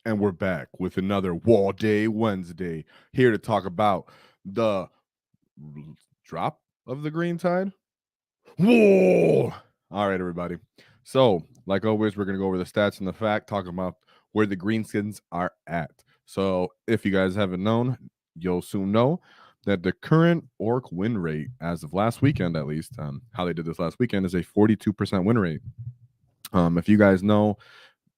And we're back with another Wall Day Wednesday, here to talk about the drop of the green tide. Whoa! All right, everybody. So, like always, we're going to go over the stats and the fact, talking about where the greenskins are at. So, if you guys haven't known, you'll soon know that the current orc win rate, as of last weekend at least, how they did this last weekend, is a 42% win rate. If you guys know,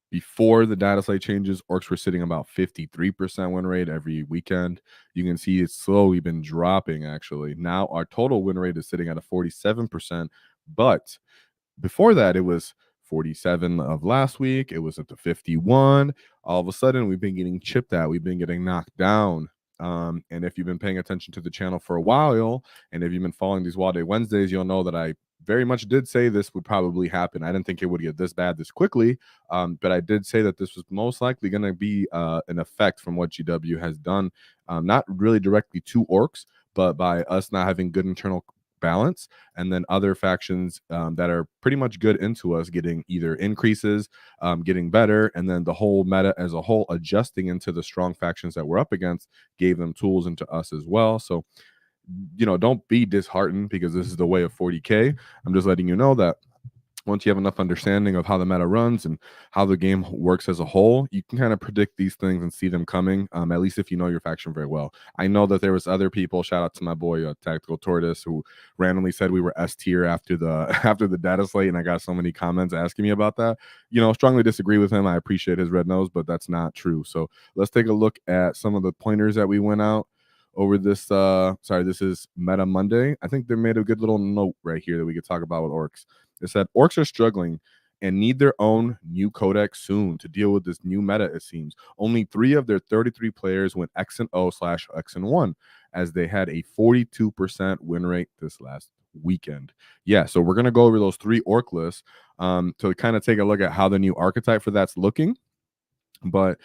before the data slate changes, orcs were sitting about 53% win rate every weekend. You can see it's slowly been dropping, actually. Now our total win rate is sitting at a 47%, but before that, it was 47 of last week. It was at the 51. All of a sudden, we've been getting chipped at. We've been getting knocked down. And if you've been paying attention to the channel for a while, and if you've been following these Wild Day Wednesdays, you'll know that I very much did say this would probably happen. I didn't think it would get this bad this quickly, but I did say that this was most likely going to be an effect from what GW has done, not really directly to orcs, but by us not having good internal balance, and then other factions that are pretty much good into us getting either increases, getting better, and then the whole meta as a whole adjusting into the strong factions that we're up against gave them tools into us as well. So, don't be disheartened because this is the way of 40K. I'm just letting you know that once you have enough understanding of how the meta runs and how the game works as a whole, you can kind of predict these things and see them coming, at least if you know your faction very well. I know that there was other people, shout out to my boy Tactical Tortoise, who randomly said we were S tier after the after the data slate, and I got so many comments asking me about that. Strongly disagree with him. I appreciate his red nose, but that's not true. So let's take a look at some of the pointers that we went out over this. This is Meta Monday. I think they made a good little note right here that we could talk about with orcs. It said orcs are struggling and need their own new codex soon to deal with this new meta, it seems. Only 3 of their 33 players went X and O/X and 1, as they had a 42% win rate this last weekend. Yeah, so we're going to go over those 3 orc lists to kind of take a look at how the new archetype for that's looking. But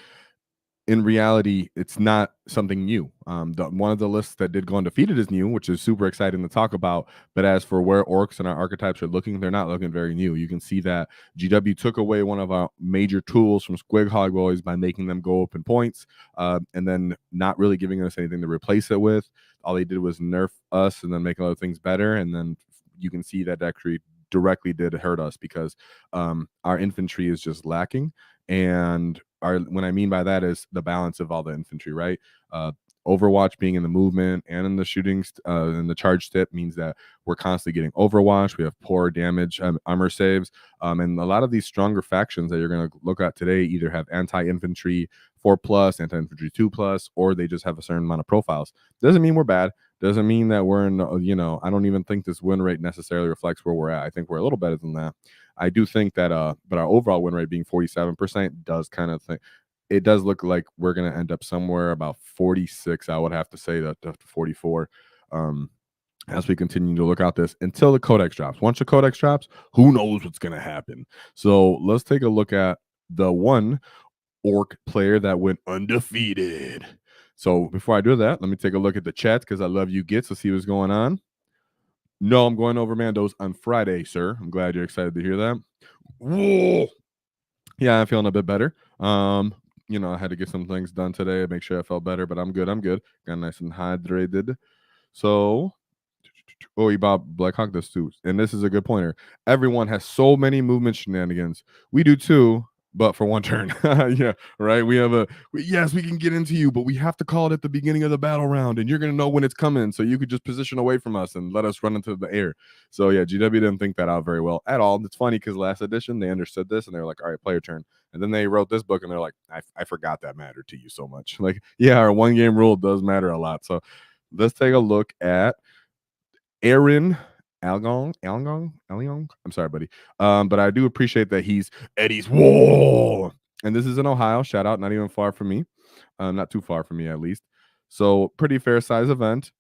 in reality, it's not something new. One of the lists that did go undefeated is new, which is super exciting to talk about. But as for where orcs and our archetypes are looking, they're not looking very new. You can see that GW took away one of our major tools from Squiggoth boys by making them go open points, and then not really giving us anything to replace it with. All they did was nerf us and then make other things better. And then you can see that actually directly did hurt us because our infantry is just lacking. And what I mean by that is the balance of all the infantry, right? Overwatch being in the movement and in the shooting and the charge step means that we're constantly getting overwatch. We have poor damage armor saves, and a lot of these stronger factions that you're going to look at today either have anti-infantry 4+, anti-infantry 2+, or they just have a certain amount of profiles. Doesn't mean we're bad. Doesn't mean that we're in, I don't even think this win rate necessarily reflects where we're at. I think we're a little better than that. I do think that, but our overall win rate being 47% does kind of think it does look like we're going to end up somewhere about 46. I would have to say that to 44. As we continue to look out this until the codex drops. Once the codex drops, who knows what's going to happen? So let's take a look at the one orc player that went undefeated. So before I do that, let me take a look at the chat because I love you gets to see what's going on. No, I'm going over Mandos on Friday, sir. I'm glad you're excited to hear that. Whoa. Yeah, I'm feeling a bit better. I had to get some things done today to make sure I felt better, but I'm good. Got nice and hydrated. So, you bought Blackhawk this too. And this is a good pointer. Everyone has so many movement shenanigans. We do too, but for one turn. Yeah, right. Yes, we can get into you, but we have to call it at the beginning of the battle round, and you're gonna know when it's coming. So you could just position away from us and let us run into the air. So yeah, GW didn't think that out very well at all. It's funny because last edition they understood this and they were like, all right, player turn. And then they wrote this book and they're like, I forgot that mattered to you so much. Like, yeah, our 1 game rule does matter a lot. So let's take a look at Aaron Algong. I'm sorry, buddy. But I do appreciate that he's Eddie's Wall. And this is in Ohio. Shout out, not even far from me. Not too far from me, at least. So pretty fair size event.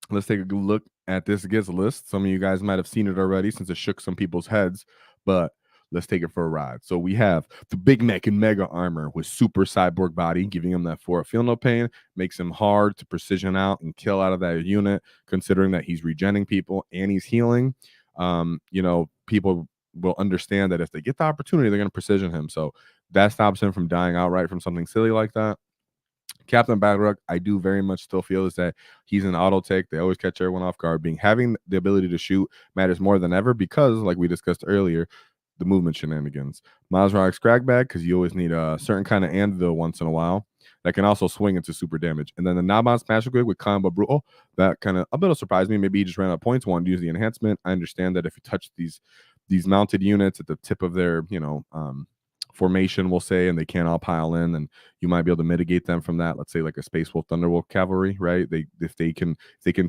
Let's take a good look at this Giz list. Some of you guys might have seen it already since it shook some people's heads, but let's take it for a ride. So we have the Big Mech and Mega Armor with super cyborg body, giving him that 4 feel no pain, makes him hard to precision out and kill out of that unit, considering that he's regenning people and he's healing. People will understand that if they get the opportunity, they're going to precision him. So that stops him from dying outright from something silly like that. Captain Balrog, I do very much still feel is that he's an auto take. They always catch everyone off guard. Having the ability to shoot matters more than ever because, like we discussed earlier, the movement shenanigans. Mazrog Scragbag, because you always need a certain kind of anvil once in a while that can also swing into super damage. And then the Naban Smash Quick with Combo Brutal, that kind of a bit surprised me. Maybe he just ran out of points, wanted to use the enhancement. I understand that if you touch these mounted units at the tip of their, formation, we'll say, and they can't all pile in, and you might be able to mitigate them from that. Let's say like a Space Wolf Thunderwolf cavalry, right? If they can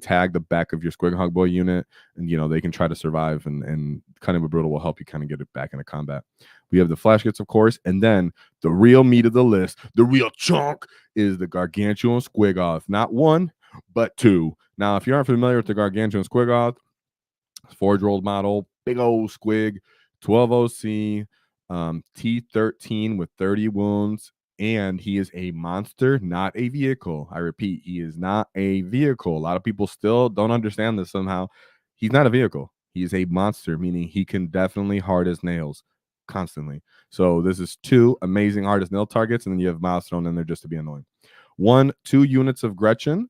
tag the back of your Squiggoth boy unit, and they can try to survive, and Cunning but Brutal will help you kind of get it back into combat. We have the Flash Gets, of course, and then the real meat of the list, the real chunk, is the Gargantuan Squiggoth. Not one, but two. Now, if you aren't familiar with the Gargantuan Squiggoth, Forge-rolled model, big old squig, 12 OC, T13 with 30 wounds, and he is a monster, not a vehicle. I repeat, he is not a vehicle. A lot of people still don't understand this somehow. He's not a vehicle. He is a monster, meaning he can definitely hard as nails constantly. So this is two amazing hard as nail targets, and then you have Milestone in there just to be annoying. 2 units of Gretchen,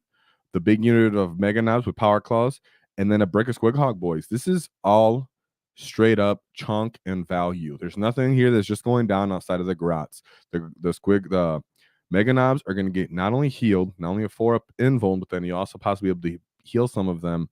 the big unit of Mega Knobs with Power Claws, and then a brick of Squiggoth boys. This is all straight up chunk and value. There's nothing here that's just going down outside of the grats. The Mega Knobs are going to get not only healed, not only a 4-up invuln, but then you also possibly able to heal some of them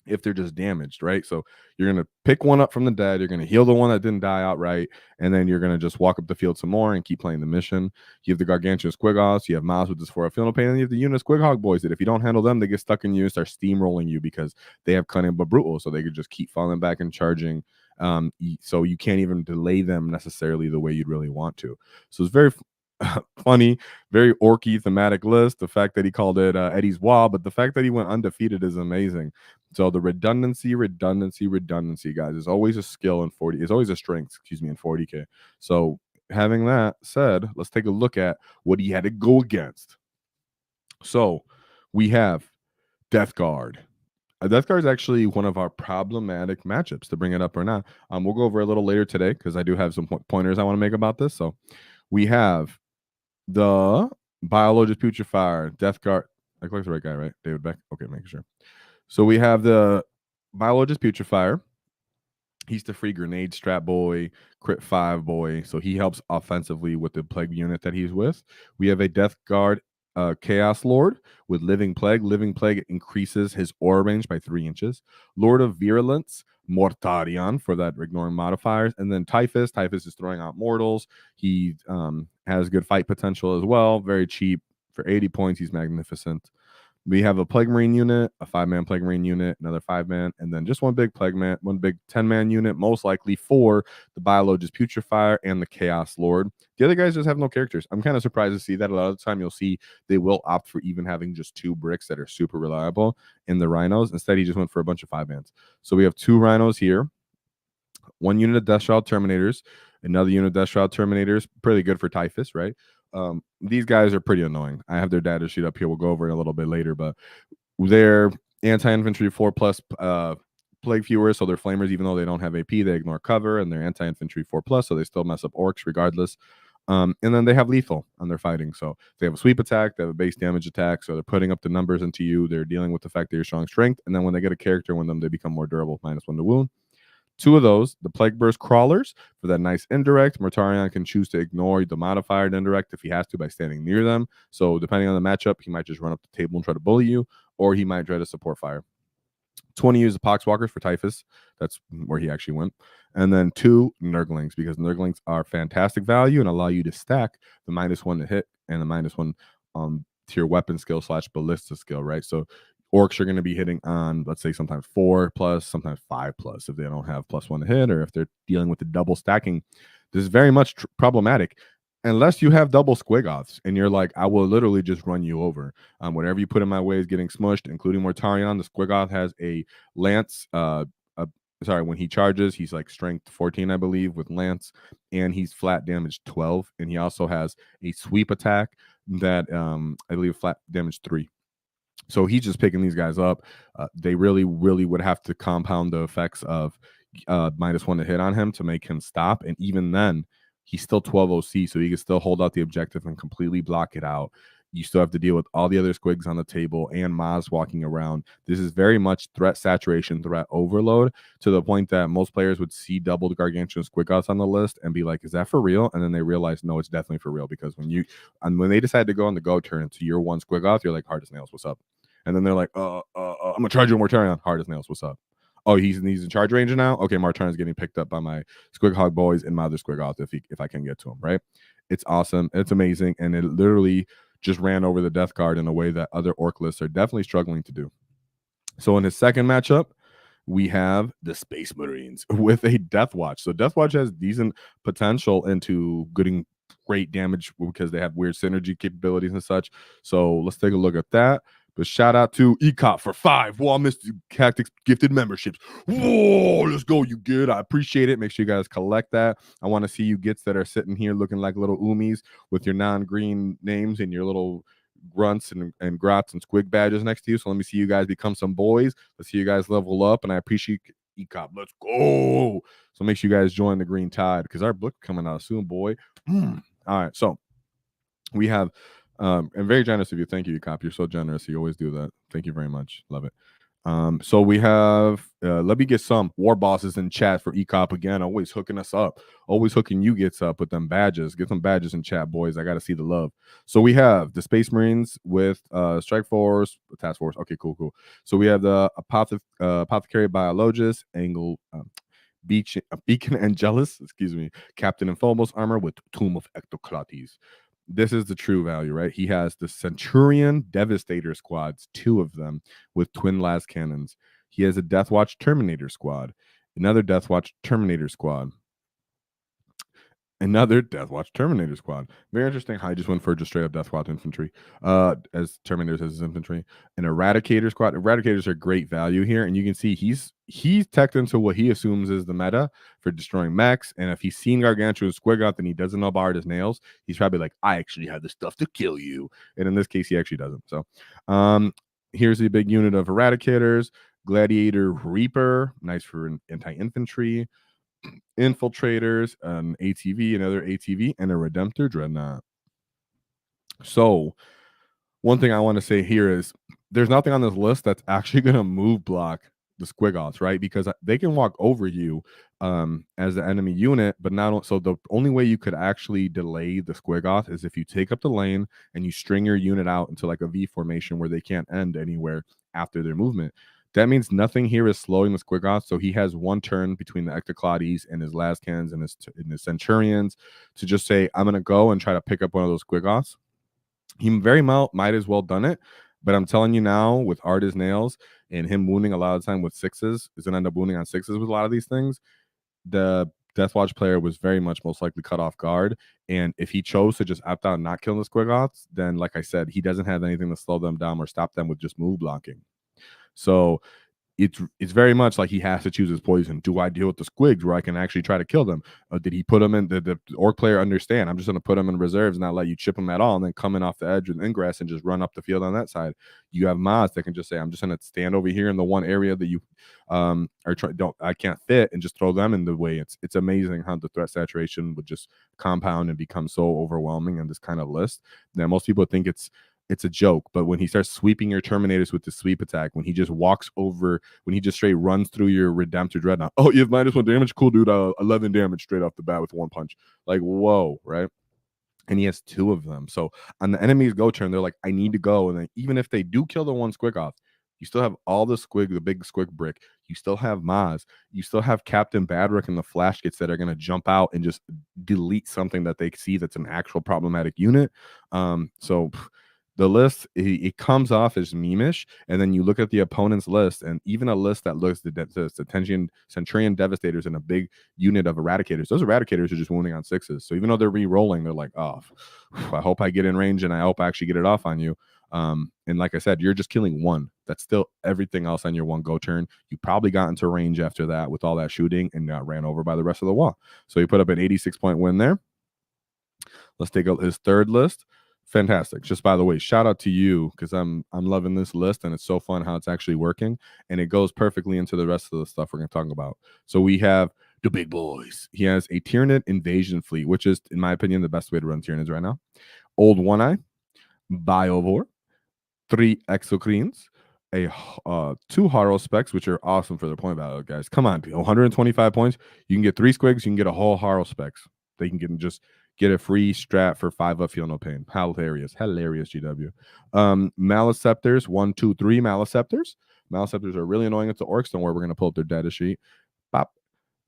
if they're just damaged, right? So you're going to pick one up from the dead, you're going to heal the one that didn't die outright, and then you're going to just walk up the field some more and keep playing the mission. You have the Gargantuan Squiggoths, you have Miles with this 4-up Field Pain, and you have the unit Squiggoth boys that if you don't handle them, they get stuck in you and start steamrolling you because they have Cunning but Brutal, so they could just keep falling back and charging. So you can't even delay them necessarily the way you'd really want to. So it's very funny, very orky thematic list. The fact that he called it Eddie's Waagh, but the fact that he went undefeated is amazing. So the redundancy, guys, is always a skill in 40. It's always a strength, in 40K. So having that said, let's take a look at what he had to go against. So we have Death Guard. Death Guard is actually one of our problematic matchups, to bring it up or not. We'll go over a little later today because I do have some pointers I want to make about this. So we have the Biologist Putrefier, Death Guard. I clicked the right guy, right? David Beck. Okay, making sure. So we have the Biologist Putrefier. He's the free grenade strap boy, crit 5 boy. So he helps offensively with the plague unit that he's with. We have a Death Guard Chaos Lord with Living Plague. Living Plague increases his aura range by 3 inches. Lord of Virulence, Mortarion for that ignoring modifiers. And then Typhus. Typhus is throwing out mortals. He has good fight potential as well. Very cheap. For 80 points, he's magnificent. We have a Plague Marine unit, a 5-man Plague Marine unit, another 5-man, and then just one big 10-man unit, most likely for the Biologist Putrefier and the Chaos Lord. The other guys just have no characters. I'm kind of surprised to see that. A lot of the time you'll see they will opt for even having just 2 bricks that are super reliable in the Rhinos. Instead, he just went for a bunch of 5-mans. So we have 2 Rhinos here, 1 unit of Death Shroud Terminators, another unit of Death Shroud Terminators, pretty good for Typhus, right? These guys are pretty annoying. I have their data sheet up here. We'll go over it a little bit later, but they're anti-infantry 4+ plague viewers, so they're flamers. Even though they don't have AP, they ignore cover, and they're anti-infantry 4+, so they still mess up orcs regardless. And then they have lethal on their fighting. So they have a sweep attack, they have a base damage attack, so they're putting up the numbers into you. They're dealing with the fact that you're strong strength, and then when they get a character with them, they become more durable, -1 to wound. 2 of those, the Plague Burst Crawlers, for that nice indirect. Mortarion can choose to ignore the modified indirect if he has to by standing near them. So depending on the matchup, he might just run up the table and try to bully you, or he might try to support fire. 20 use the Poxwalkers for Typhus. That's where he actually went. And then 2 Nurglings, because Nurglings are fantastic value and allow you to stack the -1 to hit and the -1 to your weapon skill / ballista skill, right? So Orks are going to be hitting on, let's say, sometimes 4+, sometimes 5+ if they don't have +1 to hit, or if they're dealing with the double stacking. This is very much problematic unless you have double Squiggoths and you're like, I will literally just run you over. Whatever you put in my way is getting smushed, including Mortarion. The Squiggoth has a lance. When he charges, he's like strength 14, I believe, with lance, and he's flat damage 12, and he also has a sweep attack that I believe flat damage 3. So he's just picking these guys up. They really, really would have to compound the effects of -1 to hit on him to make him stop. And even then, he's still 12 OC, so he can still hold out the objective and completely block it out. You still have to deal with all the other squigs on the table and Maz walking around. This is very much threat saturation, threat overload, to the point that most players would see doubled Gargantuan Squiggoths on the list and be like, is that for real? And then they realize, no, it's definitely for real, because when they decide to go on the go turn to your one Squiggoth, you're like, hard as nails, what's up? And then they're like, I'm gonna charge you one more turn on hard as nails, what's up? Oh, he's in charge range now? Okay, Martin is getting picked up by my Squighog boys and my other Squiggoth if I can get to him, right? It's awesome. It's amazing. And it literally just ran over the death card in a way that other orc lists are definitely struggling to do. So in his second matchup, we have the Space Marines with a Death Watch. So Death Watch has decent potential into getting great damage because they have weird synergy capabilities and such. So let's take a look at that. But shout out to ECOP for 5 WAAAGH Mystic Tactics gifted memberships. Whoa, let's go, you good. I appreciate it. Make sure you guys collect that. I want to see you gits that are sitting here looking like little oomies with your non-green names and your little grunts and grots and squig badges next to you. So let me see you guys become some boys. Let's see you guys level up. And I appreciate ECOP. Let's go. So make sure you guys join the Green Tide, because our book coming out soon, boy. All right. So we have and very generous of you. Thank you, ECOP. You're so generous. You always do that. Thank you very much. Love it. So we have let me get some war bosses in chat for ECOP again. Always hooking us up, always hooking you gets up with them badges. Get some badges in chat, boys. I gotta see the love. So we have the Space Marines with Strike Force, Task Force. Okay, cool. So we have the Apothecary Biologist, Angle Beacon Angelus, excuse me, Captain and Phobos armor with Tomb of Ectoclates. This is the true value, right? He has the Centurion Devastator squads, 2 of them with twin las cannons. He has a Deathwatch Terminator squad, another Deathwatch Terminator squad, another Deathwatch Terminator squad. Very interesting how he just went for just straight up Deathwatch infantry, as Terminators as his infantry. An Eradicator squad. Eradicators are great value here, and you can see he's teched into what he assumes is the meta for destroying mechs. And if he's seen Gargantuan Squiggoth and he doesn't know about his nails, he's probably like, I actually have the stuff to kill you. And in this case, he actually doesn't. So here's the big unit of Eradicators. Gladiator Reaper, nice for anti-infantry. Infiltrators, an ATV, another ATV, and a Redemptor Dreadnought. So one thing I want to say here is there's nothing on this list that's actually going to move block the Squiggoths, right? Because they can walk over you as the enemy unit, but not so the only way you could actually delay the Squiggoth is if you take up the lane and you string your unit out into like a V formation where they can't end anywhere after their movement. That means nothing here is slowing the Squiggoth, so he has one turn between the Ectoclades and his last cannons and his Centurions to just say, I'm going to go and try to pick up one of those Squiggoths. He very well might as well done it, but I'm telling you now, with Art as Nails and him wounding a lot of the time with 6s, is going to end up wounding on 6s with a lot of these things. The Deathwatch player was very much most likely cut off guard, and if he chose to just opt out and not kill the Squiggoths, then like I said, he doesn't have anything to slow them down or stop them with just move blocking. So it's very much like he has to choose his poison. Do I deal with the squigs where I can actually try to kill them? Did he put them in the orc player understand? I'm just going to put them in reserves and not let you chip them at all, and then come in off the edge with ingress and just run up the field on that side. You have mods that can just say, I'm just going to stand over here in the one area that you I can't fit, and just throw them in the way. It's amazing how the threat saturation would just compound and become so overwhelming in this kind of list that most people think it's a joke. But when he starts sweeping your Terminators with the sweep attack, when he just walks over, when he just straight runs through your Redemptor Dreadnought, oh, you have -1 damage, cool, dude. 11 damage straight off the bat with 1 punch. Like, whoa, right? And he has 2 of them. So on the enemy's go turn, they're like, I need to go. And then even if they do kill the one Squiggoth, you still have all the big squig brick. You still have Maz. You still have Captain Badrick and the Flash Kits that are going to jump out and just delete something that they see that's an actual problematic unit. So the list, it comes off as meme-ish, and then you look at the opponent's list, and even a list that looks the Centurion Devastators and a big unit of Eradicators. Those Eradicators are just wounding on 6s. So even though they're re-rolling, they're like, oh, I hope I get in range, and I hope I actually get it off on you. And like I said, you're just killing 1. That's still everything else on your 1 go turn. You probably got into range after that with all that shooting and got ran over by the rest of the WAAAGH. So he put up an 86-point win there. Let's take his third list. Fantastic. Just by the way, shout out to you, because I'm loving this list, and it's so fun how it's actually working, and it goes perfectly into the rest of the stuff we're going to talk about. So we have the big boys. He has a Tyranid invasion fleet, which is, in my opinion, the best way to run Tyranids right now. Old One Eye, Biovore, 3 Exocrines, 2 Haro specs, which are awesome for their point value, guys. Come on, 125 points. You can get 3 Squigs, you can get a whole Haro specs. They can get a free strat for 5 up, feel no pain. Hilarious, GW. Maliceptors, 1, 2, 3 Maliceptors. Maliceptors are really annoying. It's the Orks. Don't worry, we're gonna pull up their data sheet. Pop.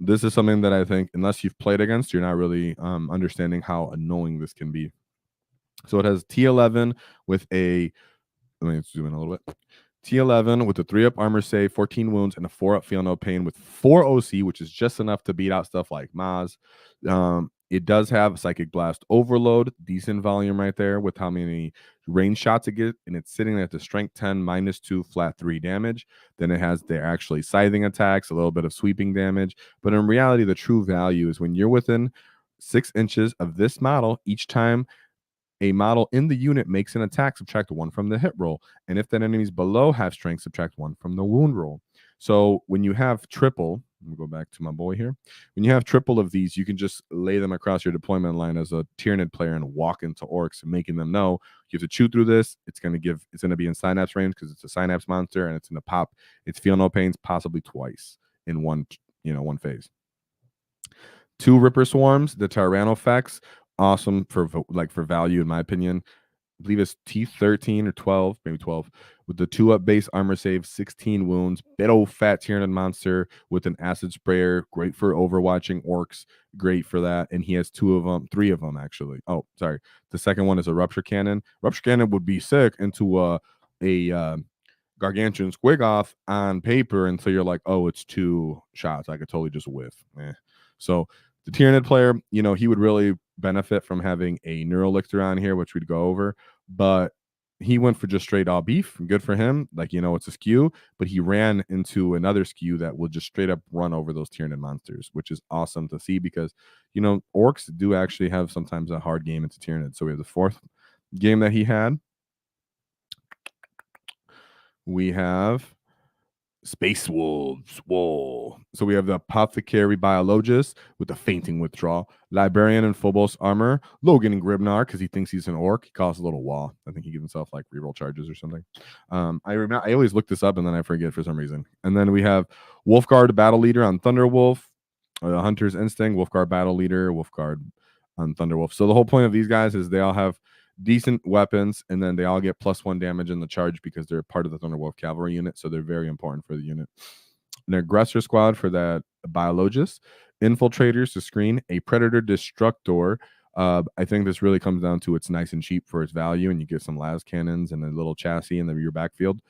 This is something that I think, unless you've played against, you're not really understanding how annoying this can be. So it has T11 with a, let me zoom in a little bit. T11 with a 3-up armor save, 14 wounds, and a 4-up feel no pain with 4 OC, which is just enough to beat out stuff like Maz. It does have Psychic Blast Overload, decent volume right there with how many range shots it gets, and it's sitting at the Strength 10, -2, flat 3 damage. Then it has their actually scything attacks, a little bit of sweeping damage. But in reality, the true value is when you're within 6 inches of this model, each time a model in the unit makes an attack, subtract 1 from the hit roll. And if that enemy's below half strength, subtract 1 from the wound roll. So when you have triple, let me go back to my boy here. When you have triple of these, you can just lay them across your deployment line as a Tyranid player and walk into Orks, making them know you have to chew through this. It's going to be in Synapse range because it's a Synapse monster, and it's going to pop its feel no pains possibly twice in one phase. 2 Ripper Swarms, the Tyrannofex, awesome for value in my opinion. I believe it's T13 or 12, maybe 12, with the 2-up base armor save, 16 wounds, big old fat Tyranid monster with an acid sprayer, great for overwatching Orks, great for that. And he has 3 of them actually. Oh, sorry, the second one is a Rupture Cannon. Rupture Cannon would be sick into a Gargantuan Squiggoth on paper until you're like, oh, it's 2 shots. I could totally just whiff. So the Tyranid player, he would really benefit from having a Neurolictor on here, which we'd go over, but he went for just straight all beef. Good for him. It's a skew, but he ran into another skew that will just straight up run over those Tyranid monsters, which is awesome to see because, Orks do actually have sometimes a hard game into Tyranid. So we have the 4th game that he had. We have Space Wolves. Whoa. So we have the Apothecary Biologist with the Fainting Withdrawal, Librarian and Phobos Armor, Logan and Gribnar because he thinks he's an Ork. He calls a little Waagh. I think he gives himself like reroll charges or something. I always look this up and then I forget for some reason. And then we have Wolfguard Battle Leader on Thunderwolf, Hunter's Instinct, Wolfguard Battle Leader, Wolfguard on Thunderwolf. So the whole point of these guys is they all have decent weapons, and then they all get +1 damage in the charge because they're part of the Thunderwolf cavalry unit, so they're very important for the unit. An aggressor squad for that biologist, infiltrators to screen, a predator destructor. I think this really comes down to it's nice and cheap for its value, and you get some las cannons and a little chassis in the rear backfield.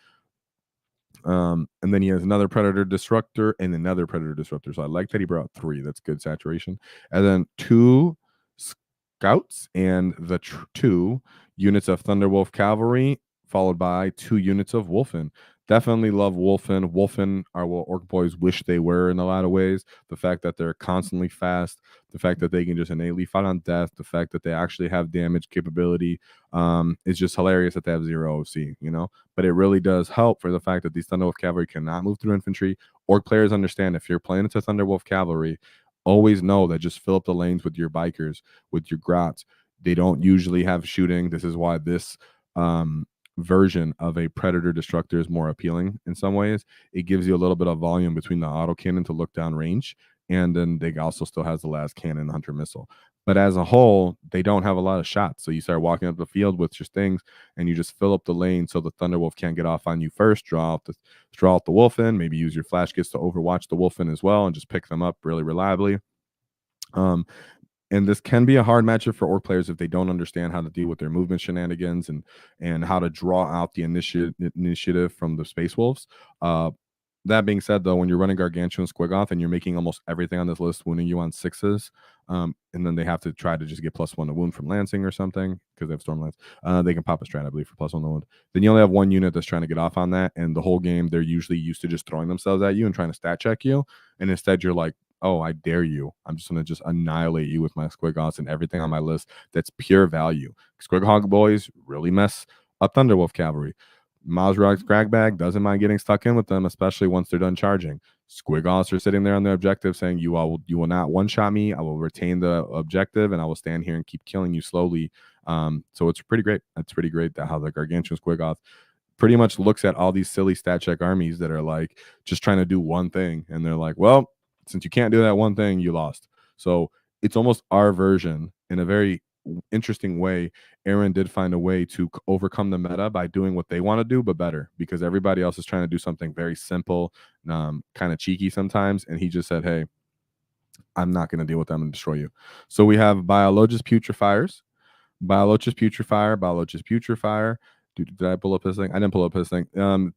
And then he has another predator disruptor and another predator disruptor. So I like that he brought 3. That's good saturation. And then 2 scouts and the 2 units of Thunderwolf cavalry, followed by 2 units of Wolfen. Definitely love Wolfen. Wolfen are what Ork boys wish they were in a lot of ways. The fact that they're constantly fast, the fact that they can just innately fight on death, the fact that they actually have damage capability, is just hilarious that they have 0 OC, But it really does help for the fact that these Thunderwolf cavalry cannot move through infantry. Ork players understand if you're playing into Thunderwolf cavalry, always know that just fill up the lanes with your bikers, with your grots. They don't usually have shooting. This is why this version of a predator destructor is more appealing in some ways. It gives you a little bit of volume between the autocannon to look down range, and then they also still has the last cannon hunter missile. But as a whole, they don't have a lot of shots. So you start walking up the field with your stings, and you just fill up the lane so the Thunderwolf can't get off on you first. Draw out the Wolfen. Maybe use your flash kits to overwatch the Wolfen as well, and just pick them up really reliably. And this can be a hard matchup for Ork players if they don't understand how to deal with their movement shenanigans and how to draw out the initiative from the Space Wolves. That being said, though, when you're running Gargantuan Squiggoth and you're making almost everything on this list wounding you on 6s, and then they have to try to just get +1 to wound from Lancing or something because they have Stormlance, they can pop a strat, I believe, for +1 to wound. Then you only have 1 unit that's trying to get off on that, and the whole game they're usually used to just throwing themselves at you and trying to stat check you, and instead you're like, oh, I dare you. I'm just going to just annihilate you with my Squiggoths and everything on my list that's pure value. Squighog boys really mess up Thunderwolf cavalry. Mazrog's Cragbag doesn't mind getting stuck in with them, especially once they're done charging. Squiggoths are sitting there on their objective saying, you will not one-shot me. I will retain the objective, and I will stand here and keep killing you slowly. So it's pretty great. It's pretty great that how the Gargantuan Squiggoth pretty much looks at all these silly stat check armies that are like just trying to do one thing, and they're like, well, since you can't do that one thing, you lost. So it's almost our version in a very interesting way. Aaron did find a way to overcome the meta by doing what they want to do, but better, because everybody else is trying to do something very simple, kind of cheeky sometimes. And he just said, hey, I'm not going to deal with them and destroy you. So we have Biologus Putrefiers, Biologus Putrefier. Dude, did I pull up his thing? I didn't pull up his thing.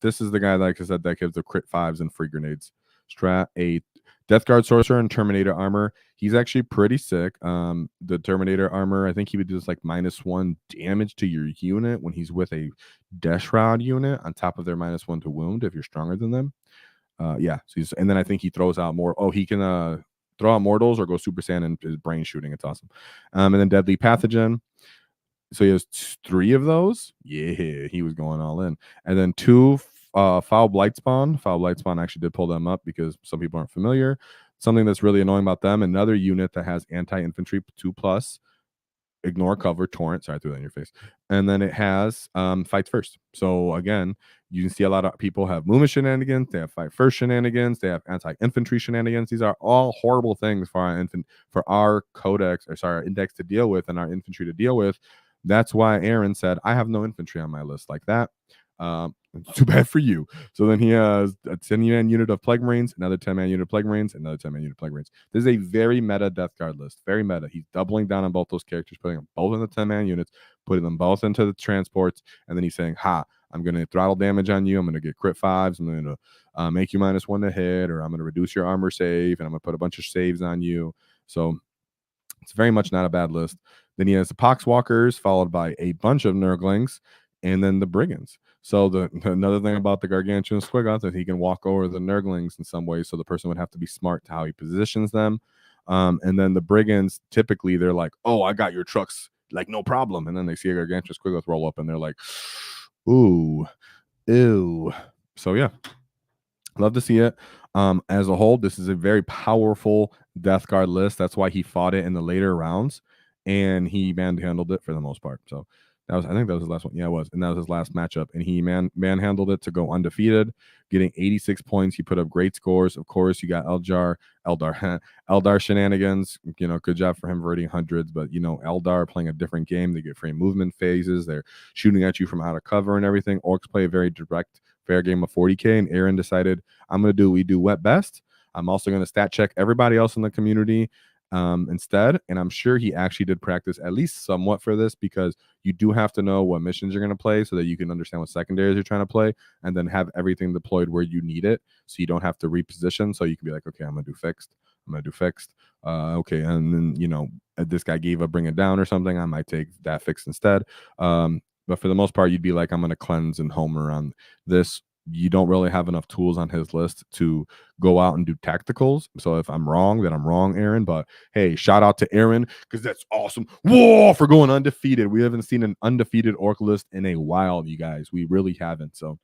This is the guy, like I said, that gives the crit 5s and free grenades. Strat 8. Death Guard Sorcerer and Terminator Armor. He's actually pretty sick. The Terminator Armor, I think he would do this like -1 damage to your unit when he's with a Death Shroud unit on top of their -1 to wound if you're stronger than them. Yeah. So and then I think he throws out more. Oh, he can throw out mortals or go Super Saiyan and his brain shooting. It's awesome. And then Deadly Pathogen. So he has 3 of those. Yeah, he was going all in. And then 2 Foul Blightspawn. Foul Blightspawn actually did pull them up because some people aren't familiar. Something that's really annoying about them, another unit that has anti-infantry 2+, ignore cover, torrent. Sorry, I threw that in your face. And then it has fights first. So again, you can see a lot of people have movement shenanigans, they have fight first shenanigans, they have anti-infantry shenanigans. These are all horrible things for our codex, or sorry, our index to deal with and our infantry to deal with. That's why Aaron said, I have no infantry on my list like that. Too bad for you. So then he has a 10-man unit of Plague Marines, another 10-man unit of Plague Marines, another 10-man unit of Plague Marines. This is a very meta Death Guard list. Very meta. He's doubling down on both those characters, putting them both in the 10-man units, putting them both into the transports, and then he's saying, I'm going to throttle damage on you. I'm going to get crit 5s. I'm going to make you -1 to hit, or I'm going to reduce your armor save, and I'm going to put a bunch of saves on you. So it's very much not a bad list. Then he has the Poxwalkers, followed by a bunch of Nurglings, and then the Brigands. So another thing about the Gargantuan Squiggoth is he can walk over the Nurglings in some ways, so the person would have to be smart to how he positions them. And then the Brigands, typically they're like, oh, I got your trucks, like no problem. And then they see a Gargantuan Squiggoth roll up and they're like, ooh, ew. So yeah, love to see it. As a whole, this is a very powerful Death Guard list. That's why he fought it in the later rounds, and he manhandled it for the most part. So I think that was his last one. Yeah, it was. And that was his last matchup. And he manhandled it to go undefeated, getting 86 points. He put up great scores. Of course, you got Eldar shenanigans. You know, good job for him rating hundreds. But, you know, Eldar playing a different game. They get free movement phases. They're shooting at you from out of cover and everything. Orks play a very direct, fair game of 40K. And Aaron decided, I'm going to do what we do wet best. I'm also going to stat check everybody else in the community instead. And I'm sure he actually did practice at least somewhat for this, because you do have to know what missions you're going to play so that you can understand what secondaries you're trying to play, and then have everything deployed where you need it, so you don't have to reposition. So you can be like, okay, I'm going to do fixed. Okay. And then, you know, this guy gave a bring it down or something, I might take that fixed instead. But for the most part, you'd be like, I'm going to cleanse and homer on this. You don't really have enough tools on his list to go out and do tacticals. So if I'm wrong, then I'm wrong, Aaron. But hey, shout out to Aaron, because that's awesome. Whoa, for going undefeated. We haven't seen an undefeated Orc list in a while, you guys. We really haven't. So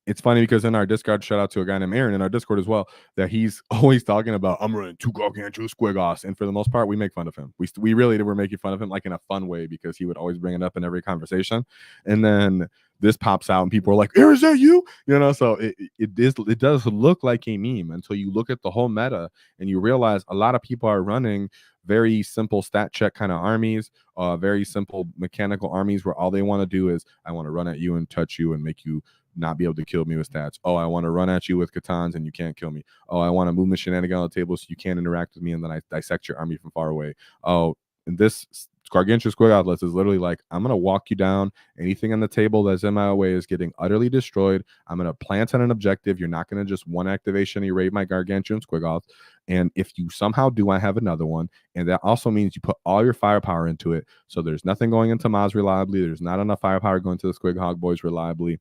it's funny because in our Discord, shout out to a guy named Aaron in our Discord as well, that he's always talking about, I'm running 2 Gargantuan Squiggoths. And for the most part, we make fun of him. We really were making fun of him, like in a fun way, because he would always bring it up in every conversation. And then this pops out and people are like, Aaron, is that you? You know, so it does look like a meme until you look at the whole meta and you realize a lot of people are running very simple stat check kind of armies, very simple mechanical armies where all they want to do is, I want to run at you and touch you and make you not be able to kill me with stats. Oh, I want to run at you with Katans and you can't kill me. Oh, I want to move the shenanigan on the table so you can't interact with me, and then I dissect your army from far away. Oh, and this Gargantuan Squiggoth list is literally like, I'm going to walk you down. Anything on the table that's in my way is getting utterly destroyed. I'm going to plant on an objective. You're not going to just one activation erase my Gargantuan Squiggoth. And if you somehow do, I have another one. And that also means you put all your firepower into it. So there's nothing going into Maz reliably. There's not enough firepower going to the Squiggoth boys reliably.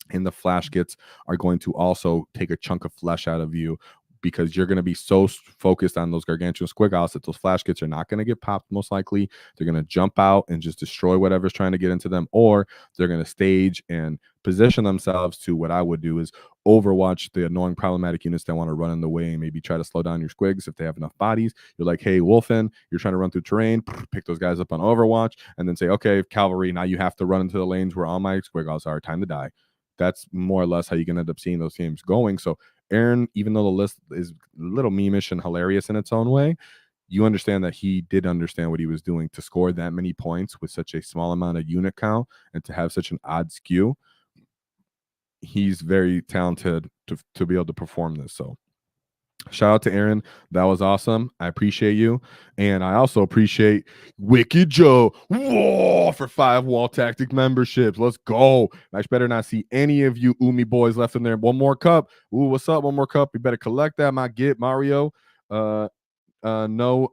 And the flash kits are going to also take a chunk of flesh out of you because you're going to be so focused on those Gargantuan Squiggoths that those flash kits are not going to get popped most likely. They're going to jump out and just destroy whatever's trying to get into them, or they're going to stage and position themselves to what I would do is overwatch the annoying problematic units that want to run in the way and maybe try to slow down your squigs if they have enough bodies. You're like, hey, Wolfen, you're trying to run through terrain, pick those guys up on Overwatch, and then say, okay, cavalry, now you have to run into the lanes where all my squiggoths are. Time to die. That's more or less how you can end up seeing those games going. So Aaron, even though the list is a little memeish and hilarious in its own way, you understand that he did understand what he was doing to score that many points with such a small amount of unit count and to have such an odd skew. He's very talented to be able to perform this. So shout out to Aaron. That was awesome. I appreciate you. And I also appreciate Wicked Joe for 5 wall tactic memberships. Let's go. I better not see any of you Umi boys left in there. One more cup. Ooh, what's up? One more cup. You better collect that. My get Mario. No.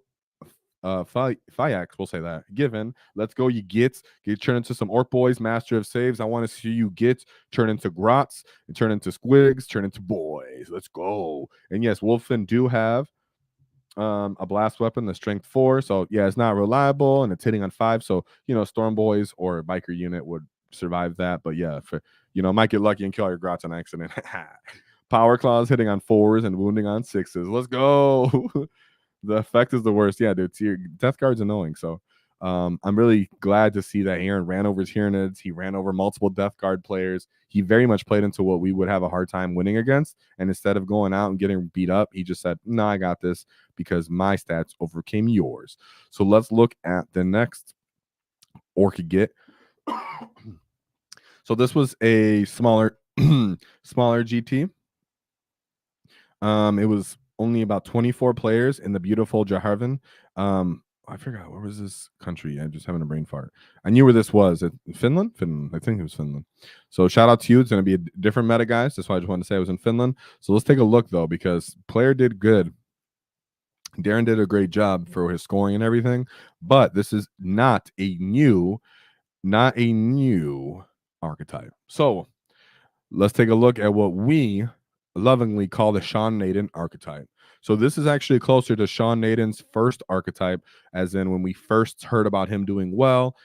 Fiax, we'll say that. Given. Let's go, you gets. Get turned into some Orc boys, master of saves. I want to see you get turn into grots and turn into squigs, turn into boys. Let's go. And yes, Wolfen do have a blast weapon, the strength 4. So yeah, it's not reliable and it's hitting on 5. So Storm Boys or biker unit would survive that. But yeah, for might get lucky and kill your grots on accident. Power claws hitting on 4s and wounding on 6s. Let's go. The effect is the worst. Yeah, dude. Your Death Guard's annoying. So I'm really glad to see that Aaron ran over his Tyranids. He ran over multiple Death Guard players. He very much played into what we would have a hard time winning against. And instead of going out and getting beat up, he just said, no, I got this because my stats overcame yours. So let's look at the next Orc get. So this was a smaller GT. It was only about 24 players in the beautiful Jaharvan. I forgot, where was this country? I'm just having a brain fart. I knew where this was. Finland? Finland. I think it was Finland. So shout out to you. It's going to be a different meta, guys. That's why I just wanted to say it was in Finland. So let's take a look, though, because player did good. Darren did a great job for his scoring and everything, but this is not a new archetype. So let's take a look at what we lovingly call the Sean Naden archetype. So this is actually closer to Sean Naden's first archetype, as in when we first heard about him doing well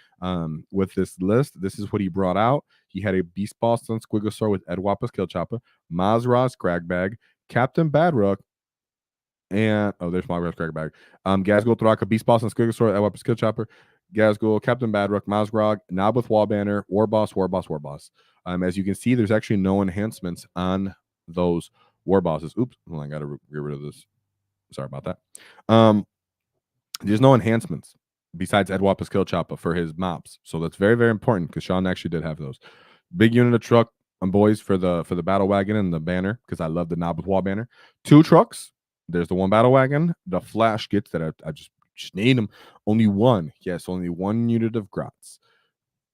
with this list. This is what he brought out. He had a Beast Boston Squiggosaur with Edwappa's Kill Chopper, Mazra's Cragbag, Captain Badrook, and there's Mazra's Cragbag, Gazgul Thraka, Beast Boston Squiggosaur, Edwappa's Kill Chopper, Gazgul, Captain Badrook, Mazgrog, Nob with Wall Banner, Warboss. As you can see, there's actually no enhancements on those war bosses. Oops, well, I gotta get rid of this. Sorry about that. There's no enhancements besides Edwappa's Kill Chopper for his mobs. So that's very, very important because Sean actually did have those. Big unit of truck boys for the battle wagon and the banner, because I love the Nob with Wall Banner. 2 trucks. There's the 1 battle wagon. The flash gets that I just need them. Only 1. Yes, only 1 unit of grots.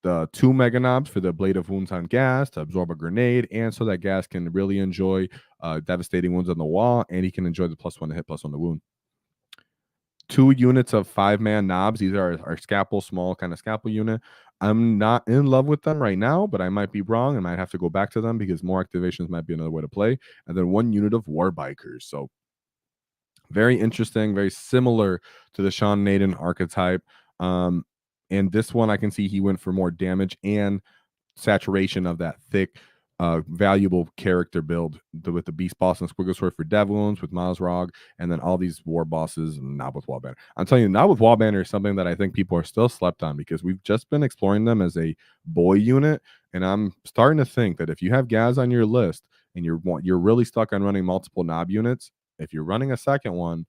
The 2 Mega Knobs for the Blade of Wounds on Gas to absorb a grenade, and so that Gas can really enjoy devastating wounds on the wall, and he can enjoy the +1 to hit, +1 to wound. 2 units of 5-man knobs. These are our scalpel, small kind of scalpel unit. I'm not in love with them right now, but I might be wrong. I might have to go back to them because more activations might be another way to play. And then 1 unit of War Bikers. So very interesting, very similar to the Sean Naden archetype. And this one, I can see he went for more damage and saturation of that thick, valuable character build with the Beast Boss and Squiggosaur for Dev Wounds, with Mazrog, and then all these war bosses and Nob with Wall Banner. I'm telling you, Nob with Wall Banner is something that I think people are still slept on because we've just been exploring them as a boy unit. And I'm starting to think that if you have Gaz on your list and you're really stuck on running multiple Nob units, if you're running a second one,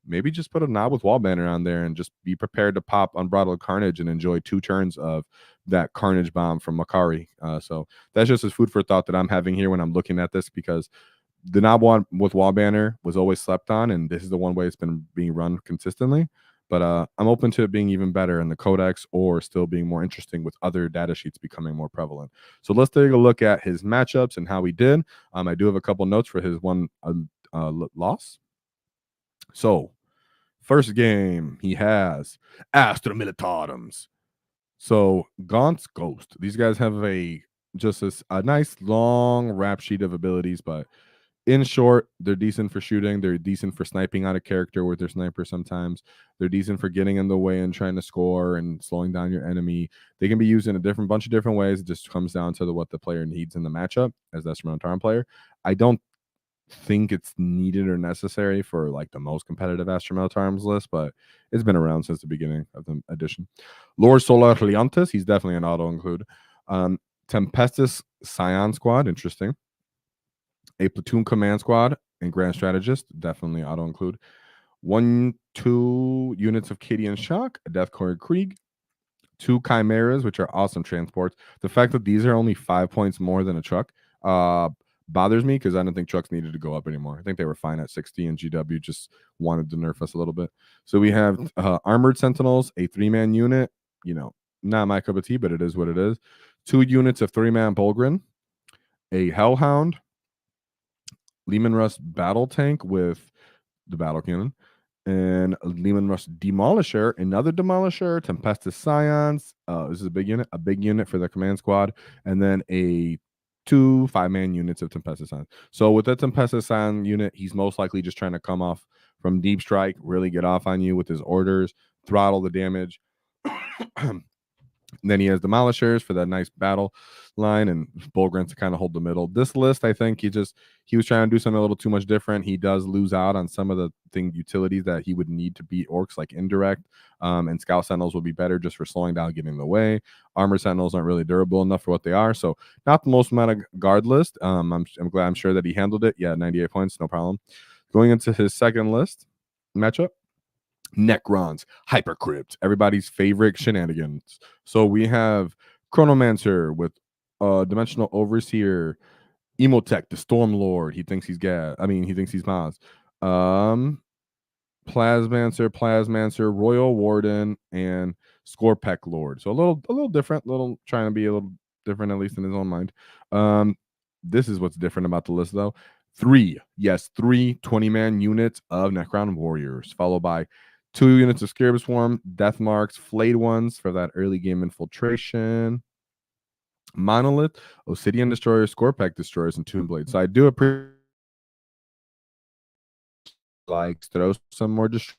maybe just put a Nob with Wall Banner on there and just be prepared to pop Unbridled Carnage and enjoy 2 turns of that Carnage Bomb from Makari. So that's just a food for thought that I'm having here when I'm looking at this, because the Nob with Wall Banner was always slept on, and this is the one way it's been being run consistently. But I'm open to it being even better in the Codex, or still being more interesting with other data sheets becoming more prevalent. So let's take a look at his matchups and how he did. I do have a couple notes for his one loss. So, first game, he has Astra Militarums. So, Gaunt's Ghost. These guys have a nice long rap sheet of abilities, but In short, they're decent for shooting. They're decent for sniping out of character with their sniper sometimes. They're decent for getting in the way and trying to score and slowing down your enemy. They can be used in a bunch of different ways. It just comes down to what the player needs in the matchup as the Astronaut player. I don't think it's needed or necessary for like the most competitive Astronaut Arms list, but it's been around since the beginning of the edition. Lord Solar Leontes, he's definitely an auto include. Tempestus Scion Squad, interesting. A platoon command squad and grand strategist, definitely auto include. 2 units of Cadian Shock, a Death Corps Krieg, 2 Chimeras, which are awesome transports. The fact that these are only 5 points more than a truck bothers me because I don't think trucks needed to go up anymore. I think they were fine at 60, and GW just wanted to nerf us a little bit. So we have Armored Sentinels, a 3-man unit. You know, not my cup of tea, but it is what it is. 2 units of 3-man Bulgrin, a Hellhound, Lehman Russ battle tank with the battle cannon, and Lehman Russ Demolisher, another Demolisher, Tempestus Scions. This is a big unit for the command squad, and then a 2 5-man units of Tempestus Scions. So with that Tempestus Scion unit, he's most likely just trying to come off from deep strike, really get off on you with his orders, throttle the damage. Then he has Demolishers for that nice battle line, and Bulgrin to kind of hold the middle. This list, I think he was trying to do something a little too much different. He does lose out on some of the utilities that he would need to beat Orks, like indirect, and Scout Sentinels will be better just for slowing down, getting in the way. Armor Sentinels aren't really durable enough for what they are, so not the most amount of guard list. I'm sure that he handled it. Yeah, 98 points, no problem. Going into his second list matchup, Necrons, Hypercrypt, everybody's favorite shenanigans. So we have Chronomancer with Dimensional Overseer, Emotech, the Storm Lord. He thinks he's he thinks he's Maz. Plasmancer, Royal Warden, and Scorpec Lord. So a little different, trying to be a little different, at least in his own mind. This is what's different about the list, though. 3 20-man units of Necron Warriors, followed by 2 units of Scarab Swarm, Death Marks, Flayed Ones for that early game infiltration, Monolith, Obsidian Destroyers, Scorpec Destroyers, and Tomb Blades. So I do appreciate throw some more destroyers.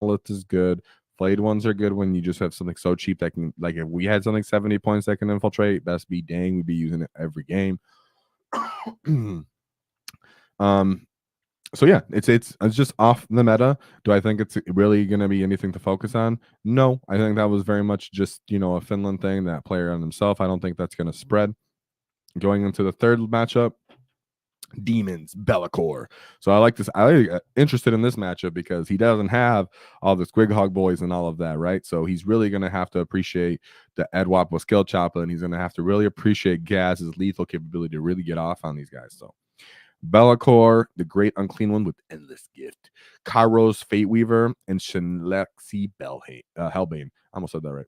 Monolith is good. Flayed Ones are good when you just have something so cheap that can, like, if we had something 70 points that can infiltrate, best be dang, we'd be using it every game. So yeah, it's just off the meta. Do I think it's really going to be anything to focus on? No, I think that was very much just, a Finland thing, that player on himself. I don't think that's going to spread. Going into the third matchup, Demons, Be'lakor. So I like this. I'm interested in this matchup because he doesn't have all the Squiggoth boys and all of that, right? So he's really going to have to appreciate the Edwap with Skill Chopper, and he's going to have to really appreciate Gaz's lethal capability to really get off on these guys. So Be'lakor, the Great Unclean One with Endless Gift, Kairos Fate Weaver, and Shenlexi Hellbane. I almost said that right.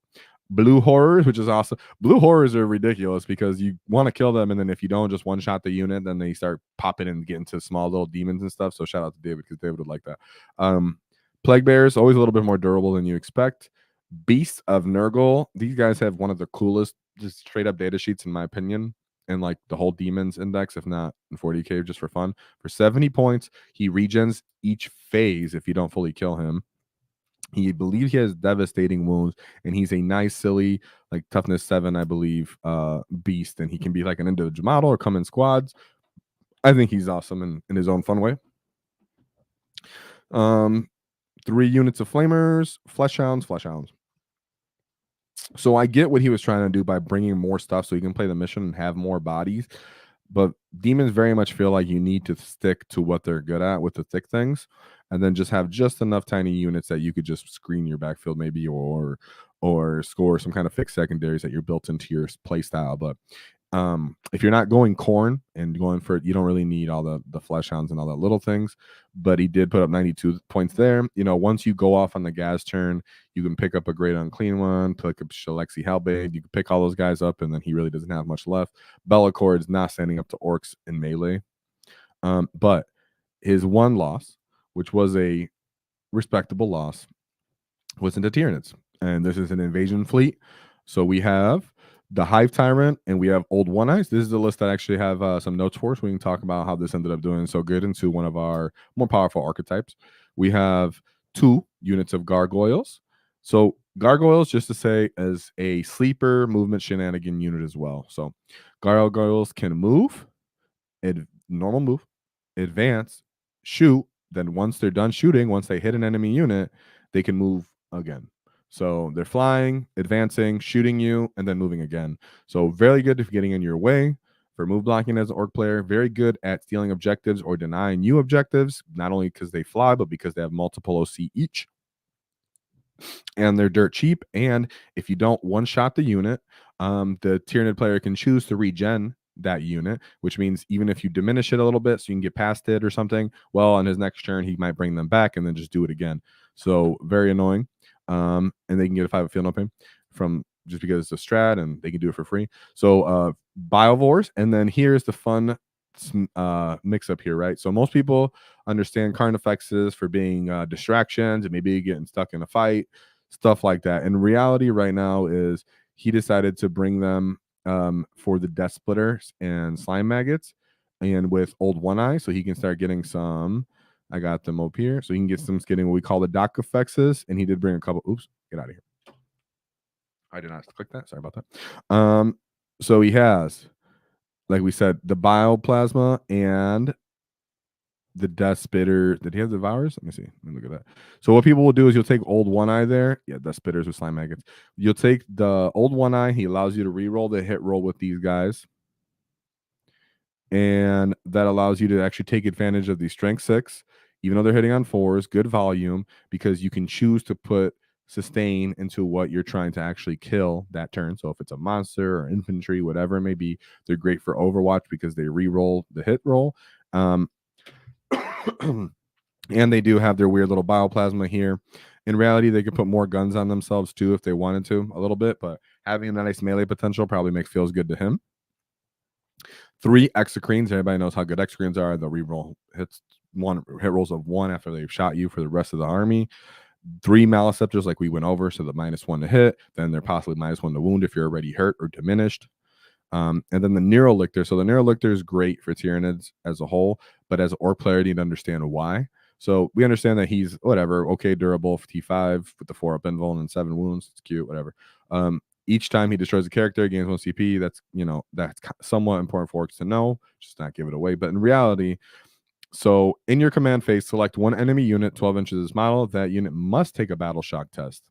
Blue Horrors, which is awesome. Blue Horrors are ridiculous because you want to kill them, and then if you don't just one-shot the unit, then they start popping and getting to small little demons and stuff. So shout out to David, because David would like that. Plague Bears, always a little bit more durable than you expect. Beasts of Nurgle. These guys have one of the coolest, just straight up data sheets, in my opinion, and like the whole demons index, if not in 40k, just for fun. For 70 points, he regens each phase if you don't fully kill him. He believes he has devastating wounds, and he's a nice, silly, like toughness 7, I believe, beast, and he can be like an individual model or come in squads. I think he's awesome in his own fun way. 3 units of Flamers, Flesh Hounds. So I get what he was trying to do by bringing more stuff so you can play the mission and have more bodies. But demons very much feel like you need to stick to what they're good at with the thick things, and then just have just enough tiny units that you could just screen your backfield maybe, or score some kind of fixed secondaries that you're built into your play style. But if you're not going corn and going for it, you don't really need all the flesh hounds and all that little things. But he did put up 92 points there. Once you go off on the Gaz turn, you can pick up a Great Unclean One, pick up Shelexi Hellbane. You can pick all those guys up, and then he really doesn't have much left. Be'lakor is not standing up to Orks in melee. But his one loss, which was a respectable loss, was into Tyranids. And this is an invasion fleet. So we have the Hive Tyrant, and we have Old One Eyes. This is the list that I actually have some notes for, so we can talk about how this ended up doing so good into one of our more powerful archetypes. We have 2 units of Gargoyles. So Gargoyles, just to say, as a sleeper movement shenanigan unit as well. So Gargoyles can move, normal move, advance, shoot. Then once they're done shooting, once they hit an enemy unit, they can move again. So they're flying, advancing, shooting you, and then moving again. So very good if getting in your way for move blocking as an orc player. Very good at stealing objectives or denying you objectives, not only because they fly, but because they have multiple OC each. And they're dirt cheap. And if you don't one-shot the unit, the Tyranid player can choose to regen that unit, which means even if you diminish it a little bit so you can get past it or something, well, on his next turn, he might bring them back and then just do it again. So very annoying. And they can get a 5 of Feel No Pain from just because it's a strat and they can do it for free. So Biovores, and then here's the fun mix up here, right? So most people understand current effects is for being distractions and maybe getting stuck in a fight, stuff like that. And reality right now is he decided to bring them for the Death Splitters and Slime Maggots, and with Old One Eye, so he can start getting some. I got them up here, so he can get some getting what we call the dock effects, and he did bring a couple. Oops, get out of here. I did not click that. Sorry about that. So he has, like we said, the bioplasma and the Death Spitter. Did he have Devours? Let me see. Let me look at that. So what people will do is you'll take Old One Eye there. Yeah, Death Spitters with Slime Maggots. You'll take the Old One Eye. He allows you to re-roll the hit roll with these guys. And that allows you to actually take advantage of the Strength 6, even though they're hitting on 4s, good volume, because you can choose to put sustain into what you're trying to actually kill that turn. So if it's a monster or infantry, whatever it may be, they're great for Overwatch because they re-roll the hit roll. And they do have their weird little bioplasma here. In reality, they could put more guns on themselves too if they wanted to, a little bit, but having a nice melee potential probably feels good to him. 3 exocrines. Everybody knows how good exocrines are. They'll reroll hit rolls of 1 after they've shot you for the rest of the army. 3 Maleceptors, like we went over, so the -1 to hit. Then they're possibly -1 to wound if you're already hurt or diminished. And then the Neurolictor. So the Neurolictor is great for Tyranids as a whole, but as an orc player, you need to understand why. So we understand that he's whatever, okay, durable for T5 with the 4-up invuln and 7 wounds. It's cute, whatever. Each time he destroys a character, gains 1 CP. That's that's somewhat important for orcs to know. Just not give it away. But in reality, so in your command phase, select 1 enemy unit 12 inches of this model. That unit must take a battle shock test.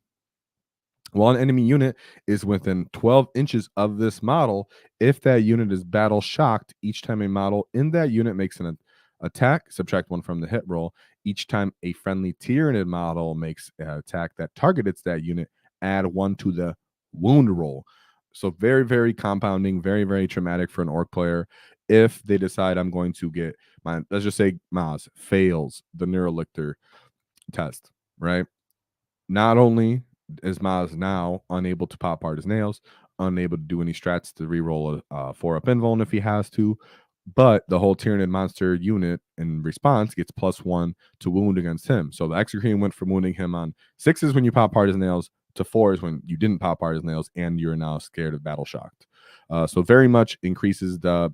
While an enemy unit is within 12 inches of this model, if that unit is battle shocked, each time a model in that unit makes an attack, subtract 1 from the hit roll. Each time a friendly Tyranid model makes an attack that targets that unit, add 1 to the wound roll. So very, very compounding, very, very traumatic for an orc player. If they decide I'm going to get my, let's just say Maz fails the Neurolictor test, right? Not only is Maz now unable to pop hard his nails, unable to do any strats to reroll a 4-up invuln if he has to, but the whole Tyranid monster unit in response gets +1 to wound against him. So the Exocrine went from wounding him on 6s when you pop hard his nails to 4s when you didn't pop hard his nails, and you're now scared of battle shocked. So very much increases the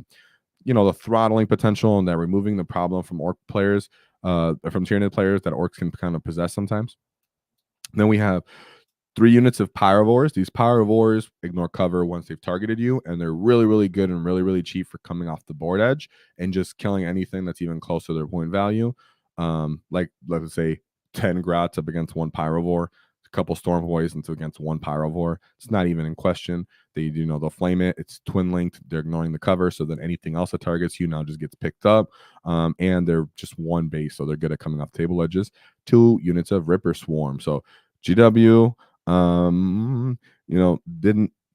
the throttling potential, and that removing the problem from orc players, from Tyranid players that orcs can kind of possess sometimes. Then we have 3 units of Pyrovores. These Pyrovores ignore cover once they've targeted you, and they're really, really good and really, really cheap for coming off the board edge and just killing anything that's even close to their point value. Like, let's say 10 Grots up against 1 Pyrovore, a couple Storm Poisons against 1 Pyrovore. It's not even in question. They'll flame it. It's twin linked. They're ignoring the cover, so then anything else that targets you now just gets picked up. And they're just 1 base, so they're good at coming off table edges. 2 units of Ripper Swarm. So GW,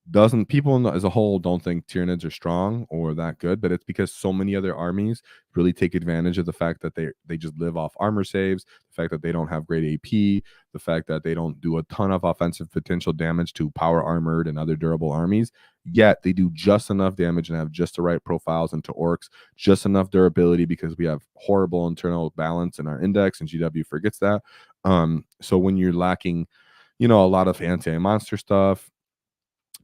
doesn't people as a whole don't think Tyranids are strong or that good, but it's because so many other armies really take advantage of the fact that they just live off armor saves, the fact that they don't have great AP, the fact that they don't do a ton of offensive potential damage to power armored and other durable armies, yet they do just enough damage and have just the right profiles into orcs, just enough durability because we have horrible internal balance in our index, and GW forgets that. So when you're lacking a lot of anti-monster stuff,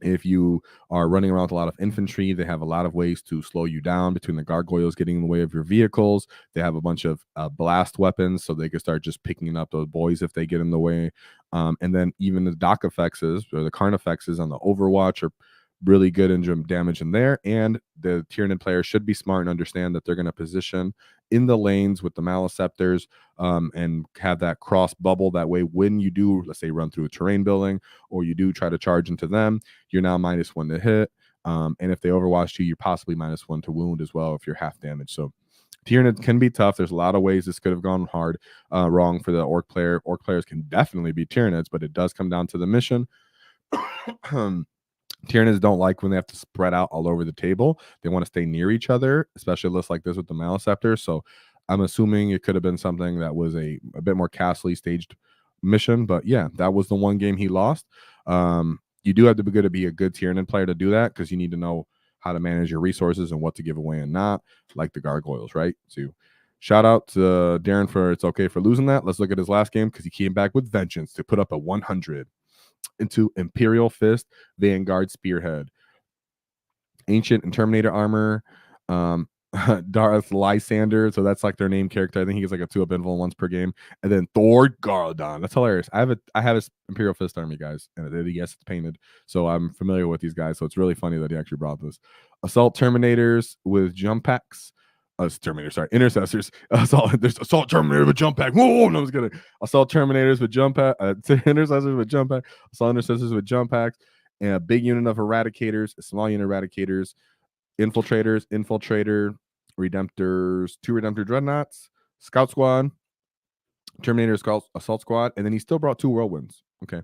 If you are running around with a lot of infantry, they have a lot of ways to slow you down between the gargoyles getting in the way of your vehicles. They have a bunch of blast weapons, so they can start just picking up those boys if they get in the way. And then even the dock effects or the carnifexes on the Overwatch are really good in damage in there. And the Tyranid player should be smart and understand that they're going to position in the lanes with the Maleceptors and have that cross bubble. That way, when you do, let's say, run through a terrain building or you do try to charge into them, you're now -1 to hit. And if they overwatch you, you're possibly -1 to wound as well if you're half damage. So Tyranid can be tough. There's a lot of ways this could have gone wrong for the Orc player. Orc players can definitely be Tyranids, but it does come down to the mission. Tyranids don't like when they have to spread out all over the table. They want to stay near each other, especially lists like this with the Maleceptor. So I'm assuming it could have been something that was a bit more castly staged mission. But yeah, that was the one game he lost. You do have to be good to be a good Tyranid player to do that, because you need to know how to manage your resources and what to give away and not, like the gargoyles, right? So shout out to Darren for it's okay for losing that. Let's look at his last game, because he came back with vengeance to put up a 100 into Imperial Fist, Vanguard Spearhead, Ancient and Terminator armor, Darth Lysander, so that's like their name character. I think he gets like a 2-up invul once per game, and then Thor Garldon. That's hilarious. I have his Imperial Fist army, guys, and yes, it's painted, so I'm familiar with these guys. So it's really funny that he actually brought this. Assault Terminators with jump packs. Intercessors. There's Assault Terminator with jump pack. Whoa, no, I was kidding. Assault Terminators with jump pack. Intercessors with jump pack. Assault Intercessors with jump packs. And a big unit of Eradicators, a small unit of Eradicators, Infiltrators, Infiltrator, Redemptors, 2 Redemptor Dreadnoughts, Scout Squad, Terminator Assault Squad, and then he still brought 2 Whirlwinds. Okay.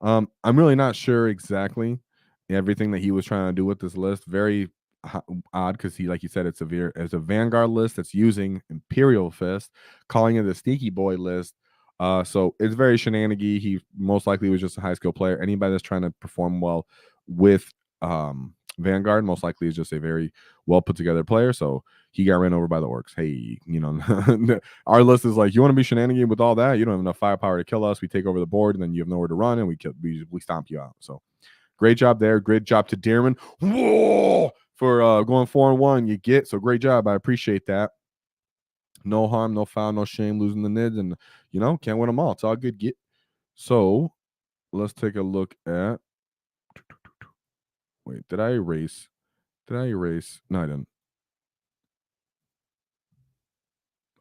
I'm really not sure exactly everything that he was trying to do with this list. Very odd, because he, like you said, it's a Vanguard list that's using Imperial Fist, calling it a sneaky boy list. So it's very shenanigy. He most likely was just a high skill player. Anybody that's trying to perform well with Vanguard most likely is just a very well put together player. So he got ran over by the Orcs. Hey, our list is like, you want to be shenanigan with all that? You don't have enough firepower to kill us. We take over the board, and then you have nowhere to run, and we stomp you out. So great job there. Great job to Darren. Whoa! For going 4-1. You get so great job. I appreciate that. No harm, no foul, no shame, losing the nids, and can't win them all. It's all good. Get so let's take a look at. Wait, did I erase? No, I didn't.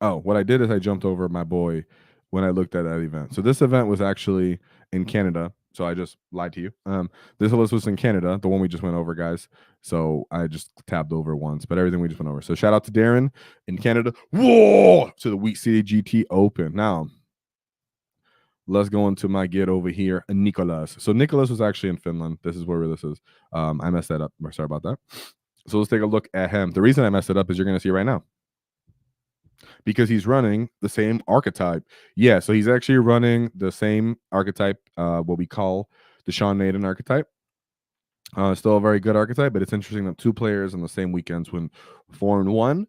Oh, what I did is I jumped over my boy when I looked at that event. So this event was actually in Canada. So I just lied to you. This list was in Canada, the one we just went over, guys. So I just tabbed over once, but everything we just went over. So shout out to Darren in Canada. Whoa! To the Wheat City GT Open. Now, let's go into my get over here, Nicholas. So Nicholas was actually in Finland. This is where this is. I messed that up. Sorry about that. So let's take a look at him. The reason I messed it up is you're going to see right now, because he's running the same archetype. Yeah, so he's actually running the same archetype, what we call the Sean Naden archetype. Still a very good archetype, but it's interesting that 2 players in the same weekends went 4-1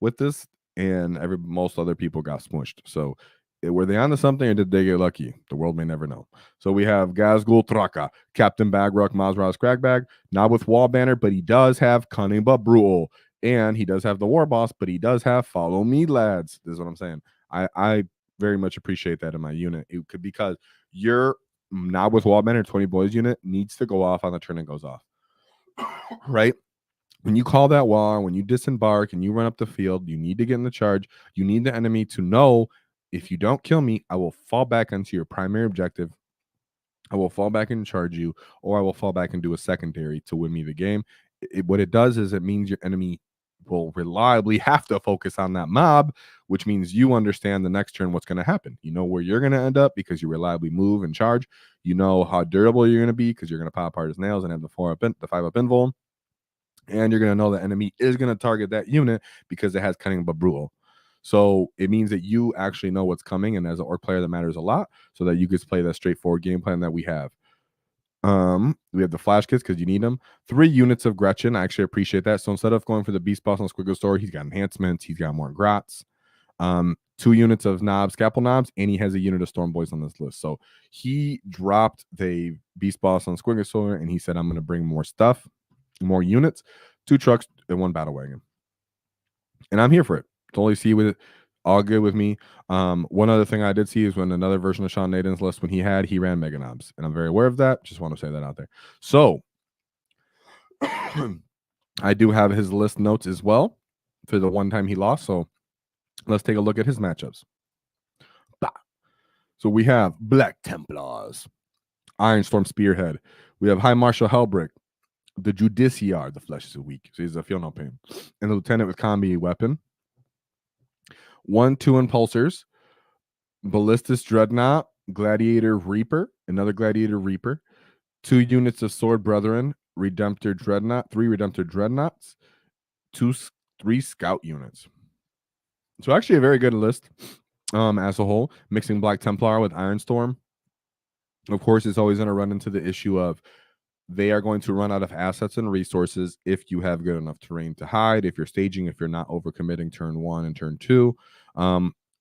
with this, and most other people got smushed. So were they onto something, or did they get lucky? The world may never know. So we have Gazgul Traka, Captain Bagrock, Mazraz Cragbag, not with Wall Banner, but he does have Cunning but Brutal. And he does have the War Boss, but he does have Follow Me, Lads. This is what I'm saying. I very much appreciate that in my unit. It could, because you're not with Wall Banner, 20 boys unit needs to go off on the turn it goes off. Right? When you call that wall, when you disembark and you run up the field, you need to get in the charge. You need the enemy to know, if you don't kill me, I will fall back onto your primary objective. I will fall back and charge you, or I will fall back and do a secondary to win me the game. What it does is it means your enemy will reliably have to focus on that mob, which means you understand the next turn what's going to happen. You know where you're going to end up because you reliably move and charge. You know how durable you're going to be because you're going to pop apart his nails and have the 5-up invul. And you're going to know the enemy is going to target that unit because it has Cunning but Brutal. So it means that you actually know what's coming, and as an Orc player, that matters a lot, so that you can play that straightforward game plan that we have. We have the flash kits because you need them. 3 units of Gretchen. I actually appreciate that. So instead of going for the Beast Boss on Squiggoth story, he's got enhancements. He's got more Grots. 2 units of knobs, scalpel knobs, and he has a unit of storm boys on this list. So he dropped the beast boss on Squiggoth, and he said, I'm going to bring more stuff, more units, 2 trucks, and 1 battle wagon. And I'm here for it. Totally see with it. All good with me. One other thing I did see is when another version of Sean Naden's list, when he ran Mega Knobs, and I'm very aware of that. Just want to say that out there. So I do have his list notes as well for the one time he lost. So let's take a look at his matchups. Bah. So we have Black Templars, Ironstorm Spearhead. We have High Marshal Hellbrick, the Judiciar, the flesh is weak, so he's a feel no pain, and the Lieutenant with combi weapon. 1, 2 Impulsors, Ballistus Dreadnought, Gladiator Reaper, another Gladiator Reaper, 2 units of Sword Brethren, Redemptor Dreadnought, 3 Redemptor Dreadnoughts, 3 Scout units. So actually a very good list as a whole, mixing Black Templar with Ironstorm. Of course, it's always going to run into the issue of they are going to run out of assets and resources if you have good enough terrain to hide, if you're staging, if you're not overcommitting turn 1 and turn 2,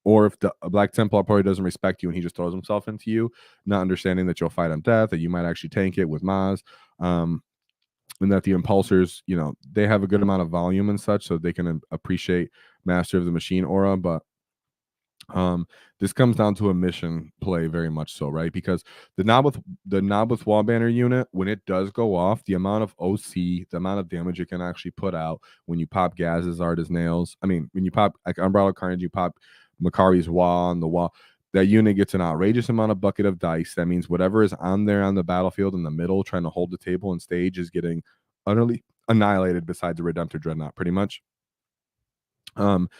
or if the Black Templar party doesn't respect you and he just throws himself into you, not understanding that you'll fight on death, that you might actually tank it with Maz, and that the Impulsors, you know, they have a good amount of volume and such, so they can appreciate Master of the Machine aura, but this comes down to a mission play very much so, right? Because the knob with wall banner unit, when it does go off, the amount of OC, the amount of damage it can actually put out when you pop Gaz's Art as Nails. I mean, when you pop like Umbrella Carnage, you pop Makari's Waagh on the wall. That unit gets an outrageous amount of bucket of dice. That means whatever is on there on the battlefield in the middle, trying to hold the table and stage, is getting utterly annihilated. Besides the Redemptor Dreadnought, pretty much. And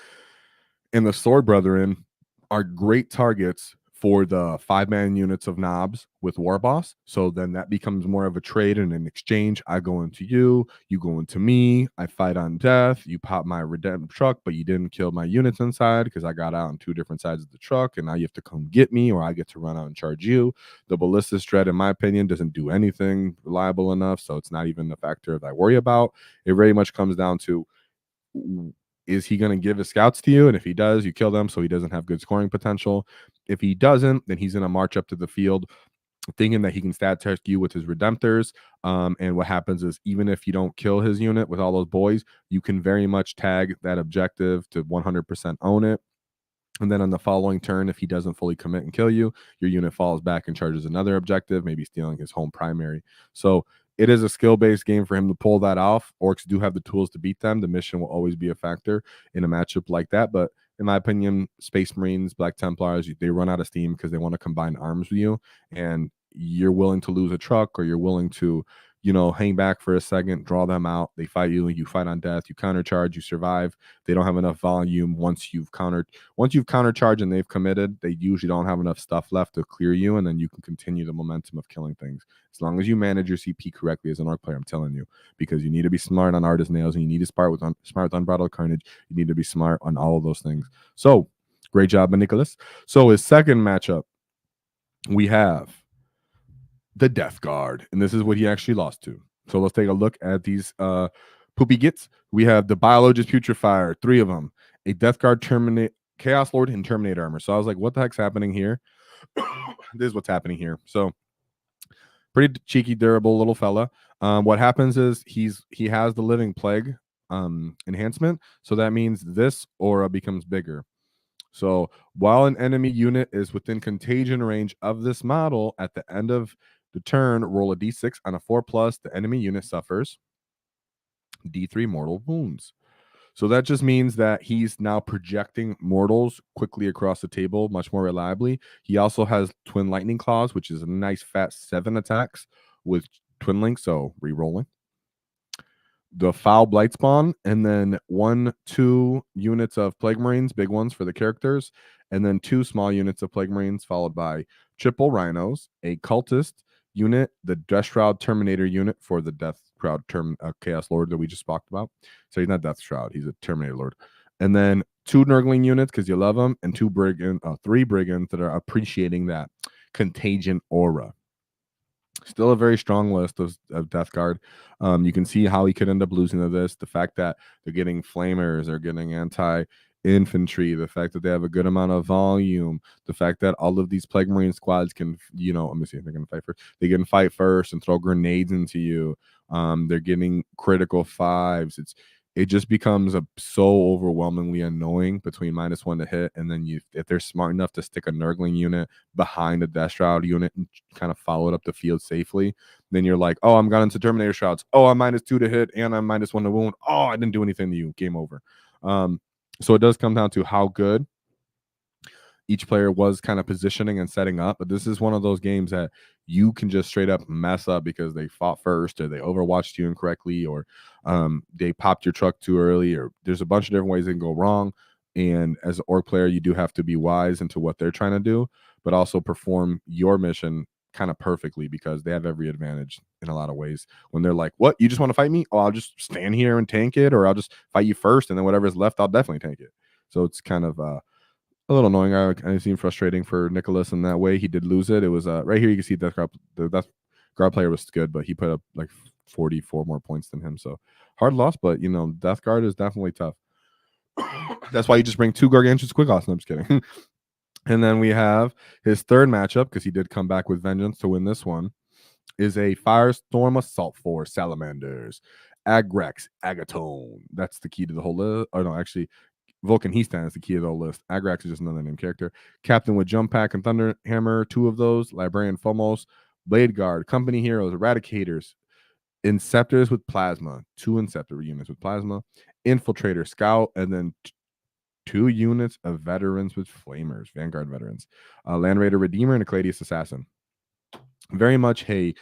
the Sword Brethren are great targets for the 5-man units of knobs with War Boss. So then that becomes more of a trade and an exchange. I go into you, you go into me, I fight on death, you pop my redemptive truck, but you didn't kill my units inside because I got out on 2 different sides of the truck, and now you have to come get me, or I get to run out and charge you. The Ballistus Dread, in my opinion, doesn't do anything reliable enough, so it's not even a factor that I worry about. It very much comes down to, is he going to give his scouts to you? And if he does, you kill them so he doesn't have good scoring potential. If he doesn't, then he's going to march up to the field thinking that he can stat test you with his Redemptors. And what happens is, even if you don't kill his unit with all those boys, you can very much tag that objective to 100% own it. And then on the following turn, if he doesn't fully commit and kill you, your unit falls back and charges another objective, maybe stealing his home primary. So it is a skill-based game for him to pull that off. Orcs do have the tools to beat them. The mission will always be a factor in a matchup like that. But in my opinion, Space Marines, Black Templars, they run out of steam because they want to combine arms with you. And you're willing to lose a truck, or you're willing to, you know, hang back for a second, draw them out. They fight you, you fight on death, you countercharge, you survive. They don't have enough volume. Once you've countercharged and they've committed, they usually don't have enough stuff left to clear you, and then you can continue the momentum of killing things. As long as you manage your CP correctly as an Orc player, I'm telling you, because you need to be smart on Artist Nails, and you need to smart with Unbridled Carnage. You need to be smart on all of those things. So, great job, Nicholas. So his second matchup, we have the Death Guard, and this is what he actually lost to. So let's take a look at these poopy gits. We have the Biologist Putrefier, 3 of them, a Death Guard, Chaos Lord, and Terminator armor. So I was like, what the heck's happening here? This is what's happening here. So pretty cheeky, durable little fella. What happens is he has the Living Plague enhancement, so that means this aura becomes bigger. So while an enemy unit is within contagion range of this model, at the end of the turn, roll a d6. On a 4+, the enemy unit suffers d3 mortal wounds. So that just means that he's now projecting mortals quickly across the table much more reliably. He also has Twin Lightning Claws, which is a nice fat 7 attacks with Twin Link, so re-rolling. The Foul Blightspawn, and then 1-2 units of Plague Marines, big ones for the characters, and then 2 small units of Plague Marines, followed by triple Rhinos, a Cultist unit, the Death Shroud Terminator unit for the Death Shroud Chaos Lord that we just talked about. So he's not Death Shroud, he's a Terminator Lord. And then 2 Nurgling units, because you love them, and 3 Brigands that are appreciating that Contagion aura. Still a very strong list of Death Guard. You can see how he could end up losing to this. The fact that they're getting Flamers, they're getting infantry, the fact that they have a good amount of volume, the fact that all of these Plague Marine squads can, let me see if they're going to fight first. They can fight first and throw grenades into you. They're getting critical 5s. It just becomes so overwhelmingly annoying between -1 to hit, and then if they're smart enough to stick a Nurgling unit behind a Death Shroud unit and kind of follow it up the field safely, then you're like, oh, I'm gone into Terminator Shrouds. Oh, I'm -2 to hit, and I'm -1 to wound. Oh, I didn't do anything to you. Game over. So it does come down to how good each player was kind of positioning and setting up. But this is one of those games that you can just straight up mess up because they fought first, or they overwatched you incorrectly, or they popped your truck too early, or there's a bunch of different ways it can go wrong. And as an orc player, you do have to be wise into what they're trying to do, but also perform your mission kind of perfectly, because they have every advantage in a lot of ways. When they're like, what, you just want to fight me? Oh, I'll just stand here and tank it, or I'll just fight you first, and then whatever's left, I'll definitely tank it. So it's kind of a little annoying. I seem frustrating for Nicholas in that way. He did lose it. It was right here. You can see Death Guard. The Death Guard player was good, but he put up like 44 more points than him. So hard loss, but Death Guard is definitely tough. That's why you just bring 2 Gargantuan Squiggoths. No, I'm just kidding. And then we have his third matchup, because he did come back with vengeance to win this one, is a Firestorm Assault Force Salamanders. Agrex Agatone. That's the key to the whole list. Oh, no, actually, Vulcan Heastan is the key to the whole list. Agrax is just another named character. Captain with Jump Pack and Thunder Hammer, 2 of those. Librarian Phomos. Blade Guard. Company Heroes. Eradicators. Inceptors with Plasma. 2 Inceptor units with Plasma. Infiltrator Scout. And then 2 units of Veterans with Flamers. Vanguard Veterans. Land Raider Redeemer and a Cladius Assassin. Very much, hey,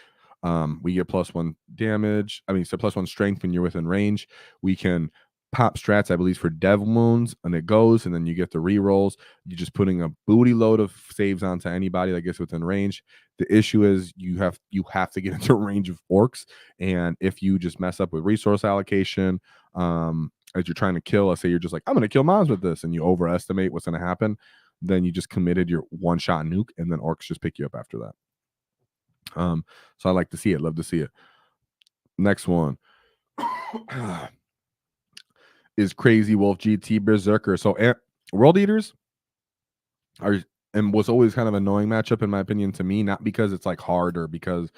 we get +1 damage. I mean, so +1 strength when you're within range. We can pop strats, I believe, for dev wounds, and it goes, and then you get the rerolls. You're just putting a booty load of saves onto anybody that gets within range. The issue is you have to get into range of orcs, and if you just mess up with resource allocation, as you're trying to kill, let's say you're just like, I'm going to kill mobs with this, and you overestimate what's going to happen, then you just committed your one-shot nuke, and then orcs just pick you up after that. So I like to see it, love to see it. Next one is Crazy Wolf GT Berserker. So World Eaters are, and was always kind of annoying matchup in my opinion to me, not because it's like hard or because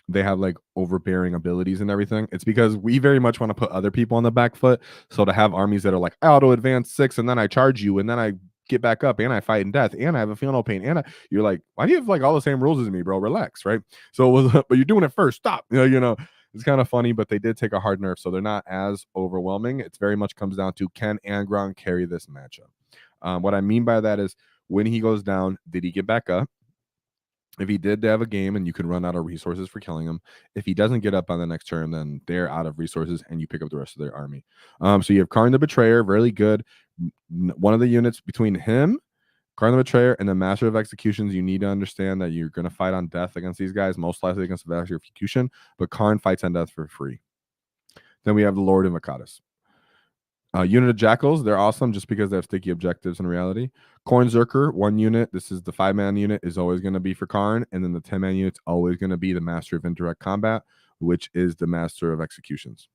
they have like overbearing abilities and everything. It's because we very much want to put other people on the back foot. So to have armies that are like, I auto advance 6 and then I charge you and then I get back up and I fight in death and I have a feel no pain and you're like, why do you have like all the same rules as me, bro? Relax, right? So it was, but you're doing it first. Stop. It's kind of funny, but they did take a hard nerf, so they're not as overwhelming. It's very much comes down to, can Angron carry this matchup? What I mean by that is, when he goes down, did he get back up? If he did, they have a game and you can run out of resources for killing him. If he doesn't get up on the next turn, then they're out of resources and you pick up the rest of their army. So you have Karn the Betrayer, really good. One of the units between him, Karn the Betrayer, and the Master of Executions, you need to understand that you're going to fight on death against these guys, most likely against the Master of Execution, but Karn fights on death for free. Then we have the Lord of Makadas. Unit of Jackals, they're awesome just because they have sticky objectives in reality. Corn Zerker, 1 unit. This is the 5-man unit, is always going to be for Karn, and then the 10-man unit's always going to be the Master of Indirect Combat, which is the Master of Executions.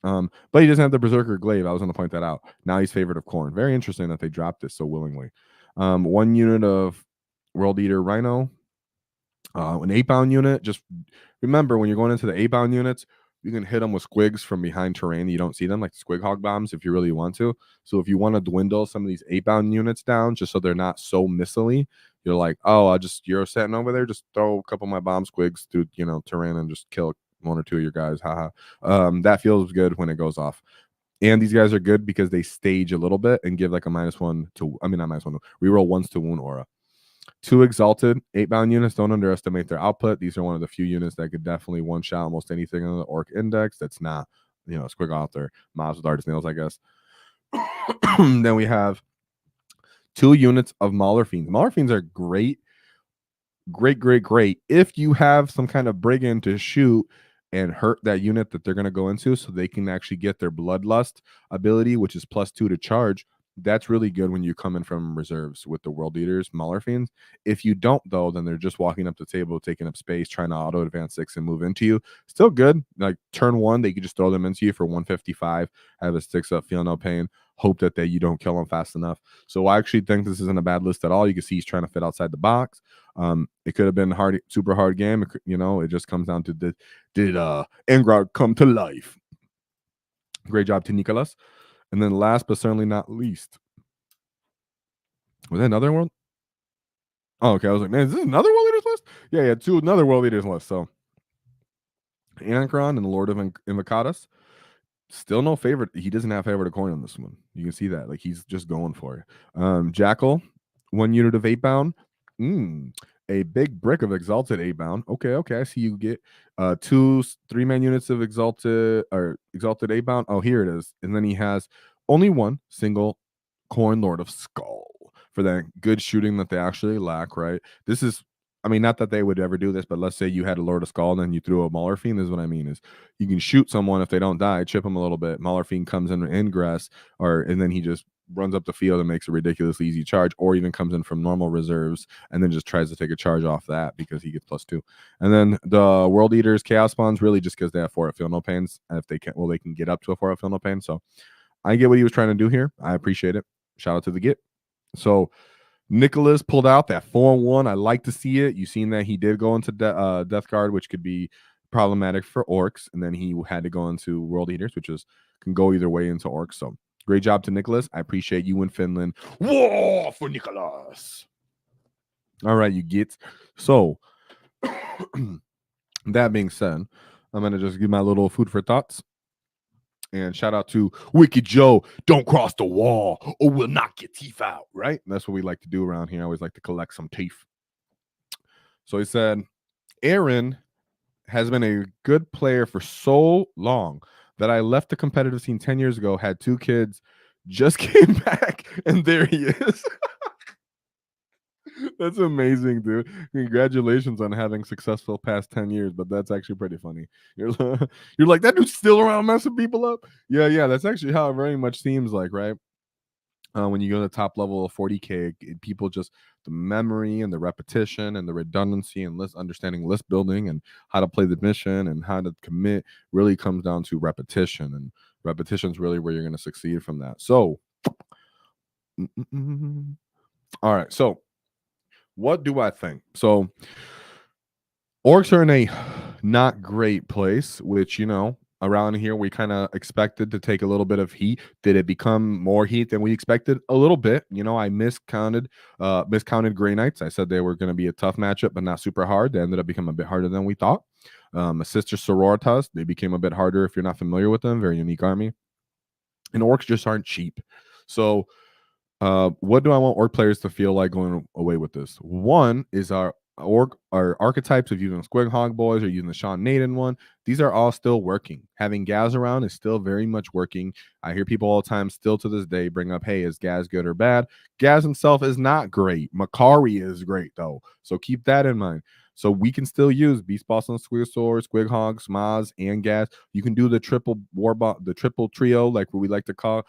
But he doesn't have the Berserker Glaive. I was going to point that out. Now he's favorite of Corn. Very interesting that they dropped this so willingly. 1 unit of World Eater Rhino. An 8-bound unit. Just remember, when you're going into the 8-bound units, you can hit them with squigs from behind terrain. You don't see them, like the squig hog bombs, if you really want to. So if you want to dwindle some of these 8-bound units down, just so they're not so missily, you're like, oh, I'll just Euro setting over there, just throw a couple of my bomb squigs through, terrain and just kill 1 or 2 of your guys. Haha. That feels good when it goes off. And these guys are good because they stage a little bit and give like a -1 to, I mean, not -1, reroll 1s to wound aura. 2 Exalted 8-bound units, don't underestimate their output. These are one of the few units that could definitely one-shot almost anything on the Orc Index that's not, Squiggoth or mobs with Artist Nails, I guess. Then we have 2 units of Mauler Fiends. Mauler Fiends are great. Great. If you have some kind of brigand to shoot and hurt that unit that they're going to go into so they can actually get their Bloodlust ability, which is +2 to charge, that's really good when you come in from reserves with the World Eaters, Mauler Fiends. If you don't, though, then they're just walking up the table, taking up space, trying to auto advance 6 and move into you. Still good. Like turn 1, they could just throw them into you for 155, have a 6-up, feel no pain. hope that you don't kill him fast enough. So I actually think this isn't a bad list at all. You can see he's trying to fit outside the box. It could have been super hard game. It just comes down to did Engrad come to life? Great job to Nicholas. And then last but certainly not least, was that another one? Oh, okay. I was like, man, is this another World Leaders list? Yeah, another World Leaders list. So Anachron and the Lord of Invocatus. Still no favorite. He doesn't have favorite coin on this one. You can see that. Like, he's just going for it. Jackal, 1 unit of 8 bound. A big brick of exalted 8 bound. Okay. I see you get 2 3-man units of exalted 8 bound. Oh, here it is. And then he has only one single coin Lord of Skull for that good shooting that they actually lack, right? This is, I mean, not that they would ever do this, but let's say you had a Lord of Skull and then you threw a Mauler Fiend. This is what I mean is you can shoot someone if they don't die, chip them a little bit. Mauler Fiend comes in ingress, and then he just runs up the field and makes a ridiculously easy charge, or even comes in from normal reserves and then just tries to take a charge off that because he gets +2. And then the World Eaters Chaos Spawns really just because they have 4 Feel No Pains. And if they can, well, they can get up to a 4 Feel No Pain. So I get what he was trying to do here. I appreciate it. Shout out to the Git. So Nicholas pulled out that 4-1. I like to see it. You've seen that he did go into Death Guard, which could be problematic for Orks, and then he had to go into World Eaters, which can go either way into Orks. So great job to Nicholas. I appreciate you in Finland. War for Nicholas. All right, you get. So that being said, I'm gonna just give my little food for thoughts. And shout out to Wicked Joe. Don't cross the wall or we'll knock your teeth out, right? And that's what we like to do around here. I always like to collect some teeth. So he said, Aaron has been a good player for so long that I left the competitive scene 10 years ago, had 2 kids, just came back, and there he is. That's amazing, dude. Congratulations on having successful past 10 years, but that's actually pretty funny. You're like, that dude's still around messing people up? Yeah, that's actually how it very much seems like, right? When you go to the top level of 40K, people just, the memory and the repetition and the redundancy and understanding list building and how to play the mission and how to commit really comes down to repetition. And repetition is really where you're going to succeed from that. So, all right. So, what do I think? So, Orks are in a not great place, which, around here we kind of expected to take a little bit of heat. Did it become more heat than we expected? A little bit. I miscounted Grey Knights. I said they were going to be a tough matchup, but not super hard. They ended up becoming a bit harder than we thought. A Sister Sororitas, they became a bit harder if you're not familiar with them. Very unique army. And Orks just aren't cheap. So what do I want Orc players to feel like going away with this? One is our archetypes of using Squiggoth boys or using the Sean Naden one. These are all still working. Having Gaz around is still very much working. I hear people all the time still to this day bring up, hey, is Gaz good or bad? Gaz himself is not great. Makari is great, though. So keep that in mind. So we can still use Beast Boss and Squiggoth, Squighogs, Maz, and Gaz. You can do the triple trio, like what we like to call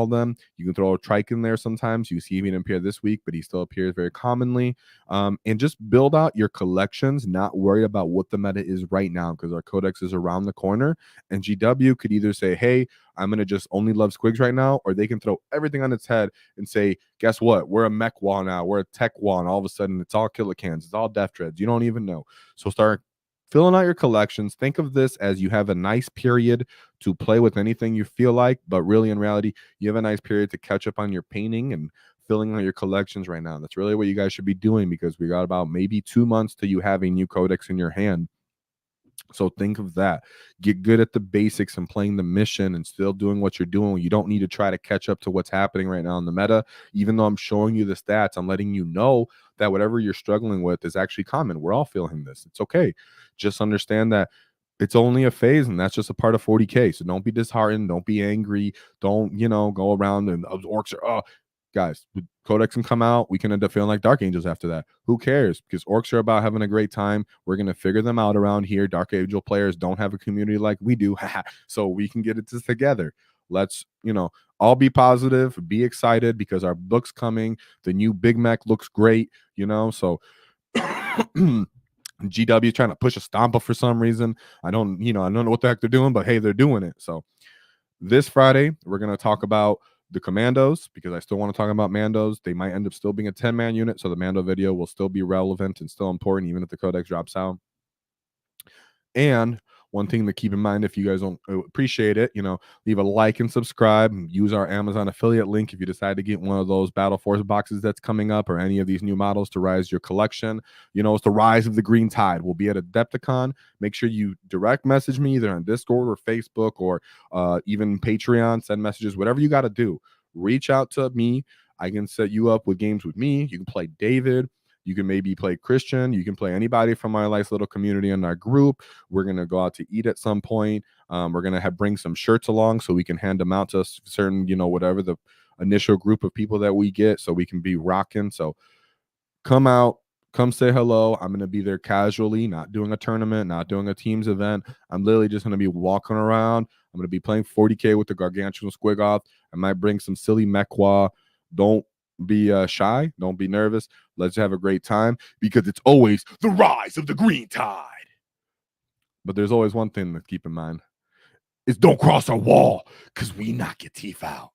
them. You can throw a trike in there sometimes. You see him didn't appear this week, but he still appears very commonly. And just build out your collections, not worry about what the meta is right now, because our codex is around the corner. And GW could either say, hey, I'm going to just only love Squigs right now, or they can throw everything on its head and say, guess what? We're a mech wall now. We're a tech wall. And all of a sudden, it's all killer cans. It's all death dreads. You don't even know. So start filling out your collections. Think of this as you have a nice period to play with anything you feel like, but really in reality, you have a nice period to catch up on your painting and filling out your collections right now. That's really what you guys should be doing, because we got about maybe 2 months till you have a new codex in your hand. So think of that. Get good at the basics and playing the mission and still doing what you're doing. You don't need to try to catch up to what's happening right now in the meta. Even though I'm showing you the stats, I'm letting you know that whatever you're struggling with is actually common. We're all feeling this. It's okay. Just understand that it's only a phase, and that's just a part of 40K. So don't be disheartened. Don't be angry. Don't, go around and Orcs are, guys, Codex can come out. We can end up feeling like Dark Angels after that. Who cares? Because Orcs are about having a great time. We're going to figure them out around here. Dark Angel players don't have a community like we do. So we can get it together. Let's, all be positive, be excited, because our book's coming. The new Big Mac looks great, so GW trying to push a Stompa for some reason. I don't know what the heck they're doing, but hey, they're doing it. So this Friday, we're going to talk about the commandos, because I still want to talk about mandos. They might end up still being a 10-man unit, so the mando video will still be relevant and still important, even if the codex drops out. And one thing to keep in mind, if you guys don't appreciate it, leave a like and subscribe. Use our Amazon affiliate link if you decide to get one of those Battle Force boxes that's coming up, or any of these new models to rise your collection. It's the rise of the Green Tide. We'll be at Adepticon. Make sure you direct message me either on Discord or Facebook, or even Patreon. Send messages, whatever you got to do. Reach out to me. I can set you up with games with me. You can play David. You can maybe play Christian. You can play anybody from our nice little community in our group. We're going to go out to eat at some point. We're going to bring some shirts along so we can hand them out to certain, whatever the initial group of people that we get, so we can be rocking. So come out, come say hello. I'm going to be there casually, not doing a tournament, not doing a teams event. I'm literally just going to be walking around. I'm going to be playing 40K with the Gargantuan Squiggoth. I might bring some silly Waagh. Don't be shy. Don't be nervous. Let's have a great time, because it's always the rise of the Green Tide. But there's always one thing to keep in mind: is don't cross our wall, because we knock your teeth out.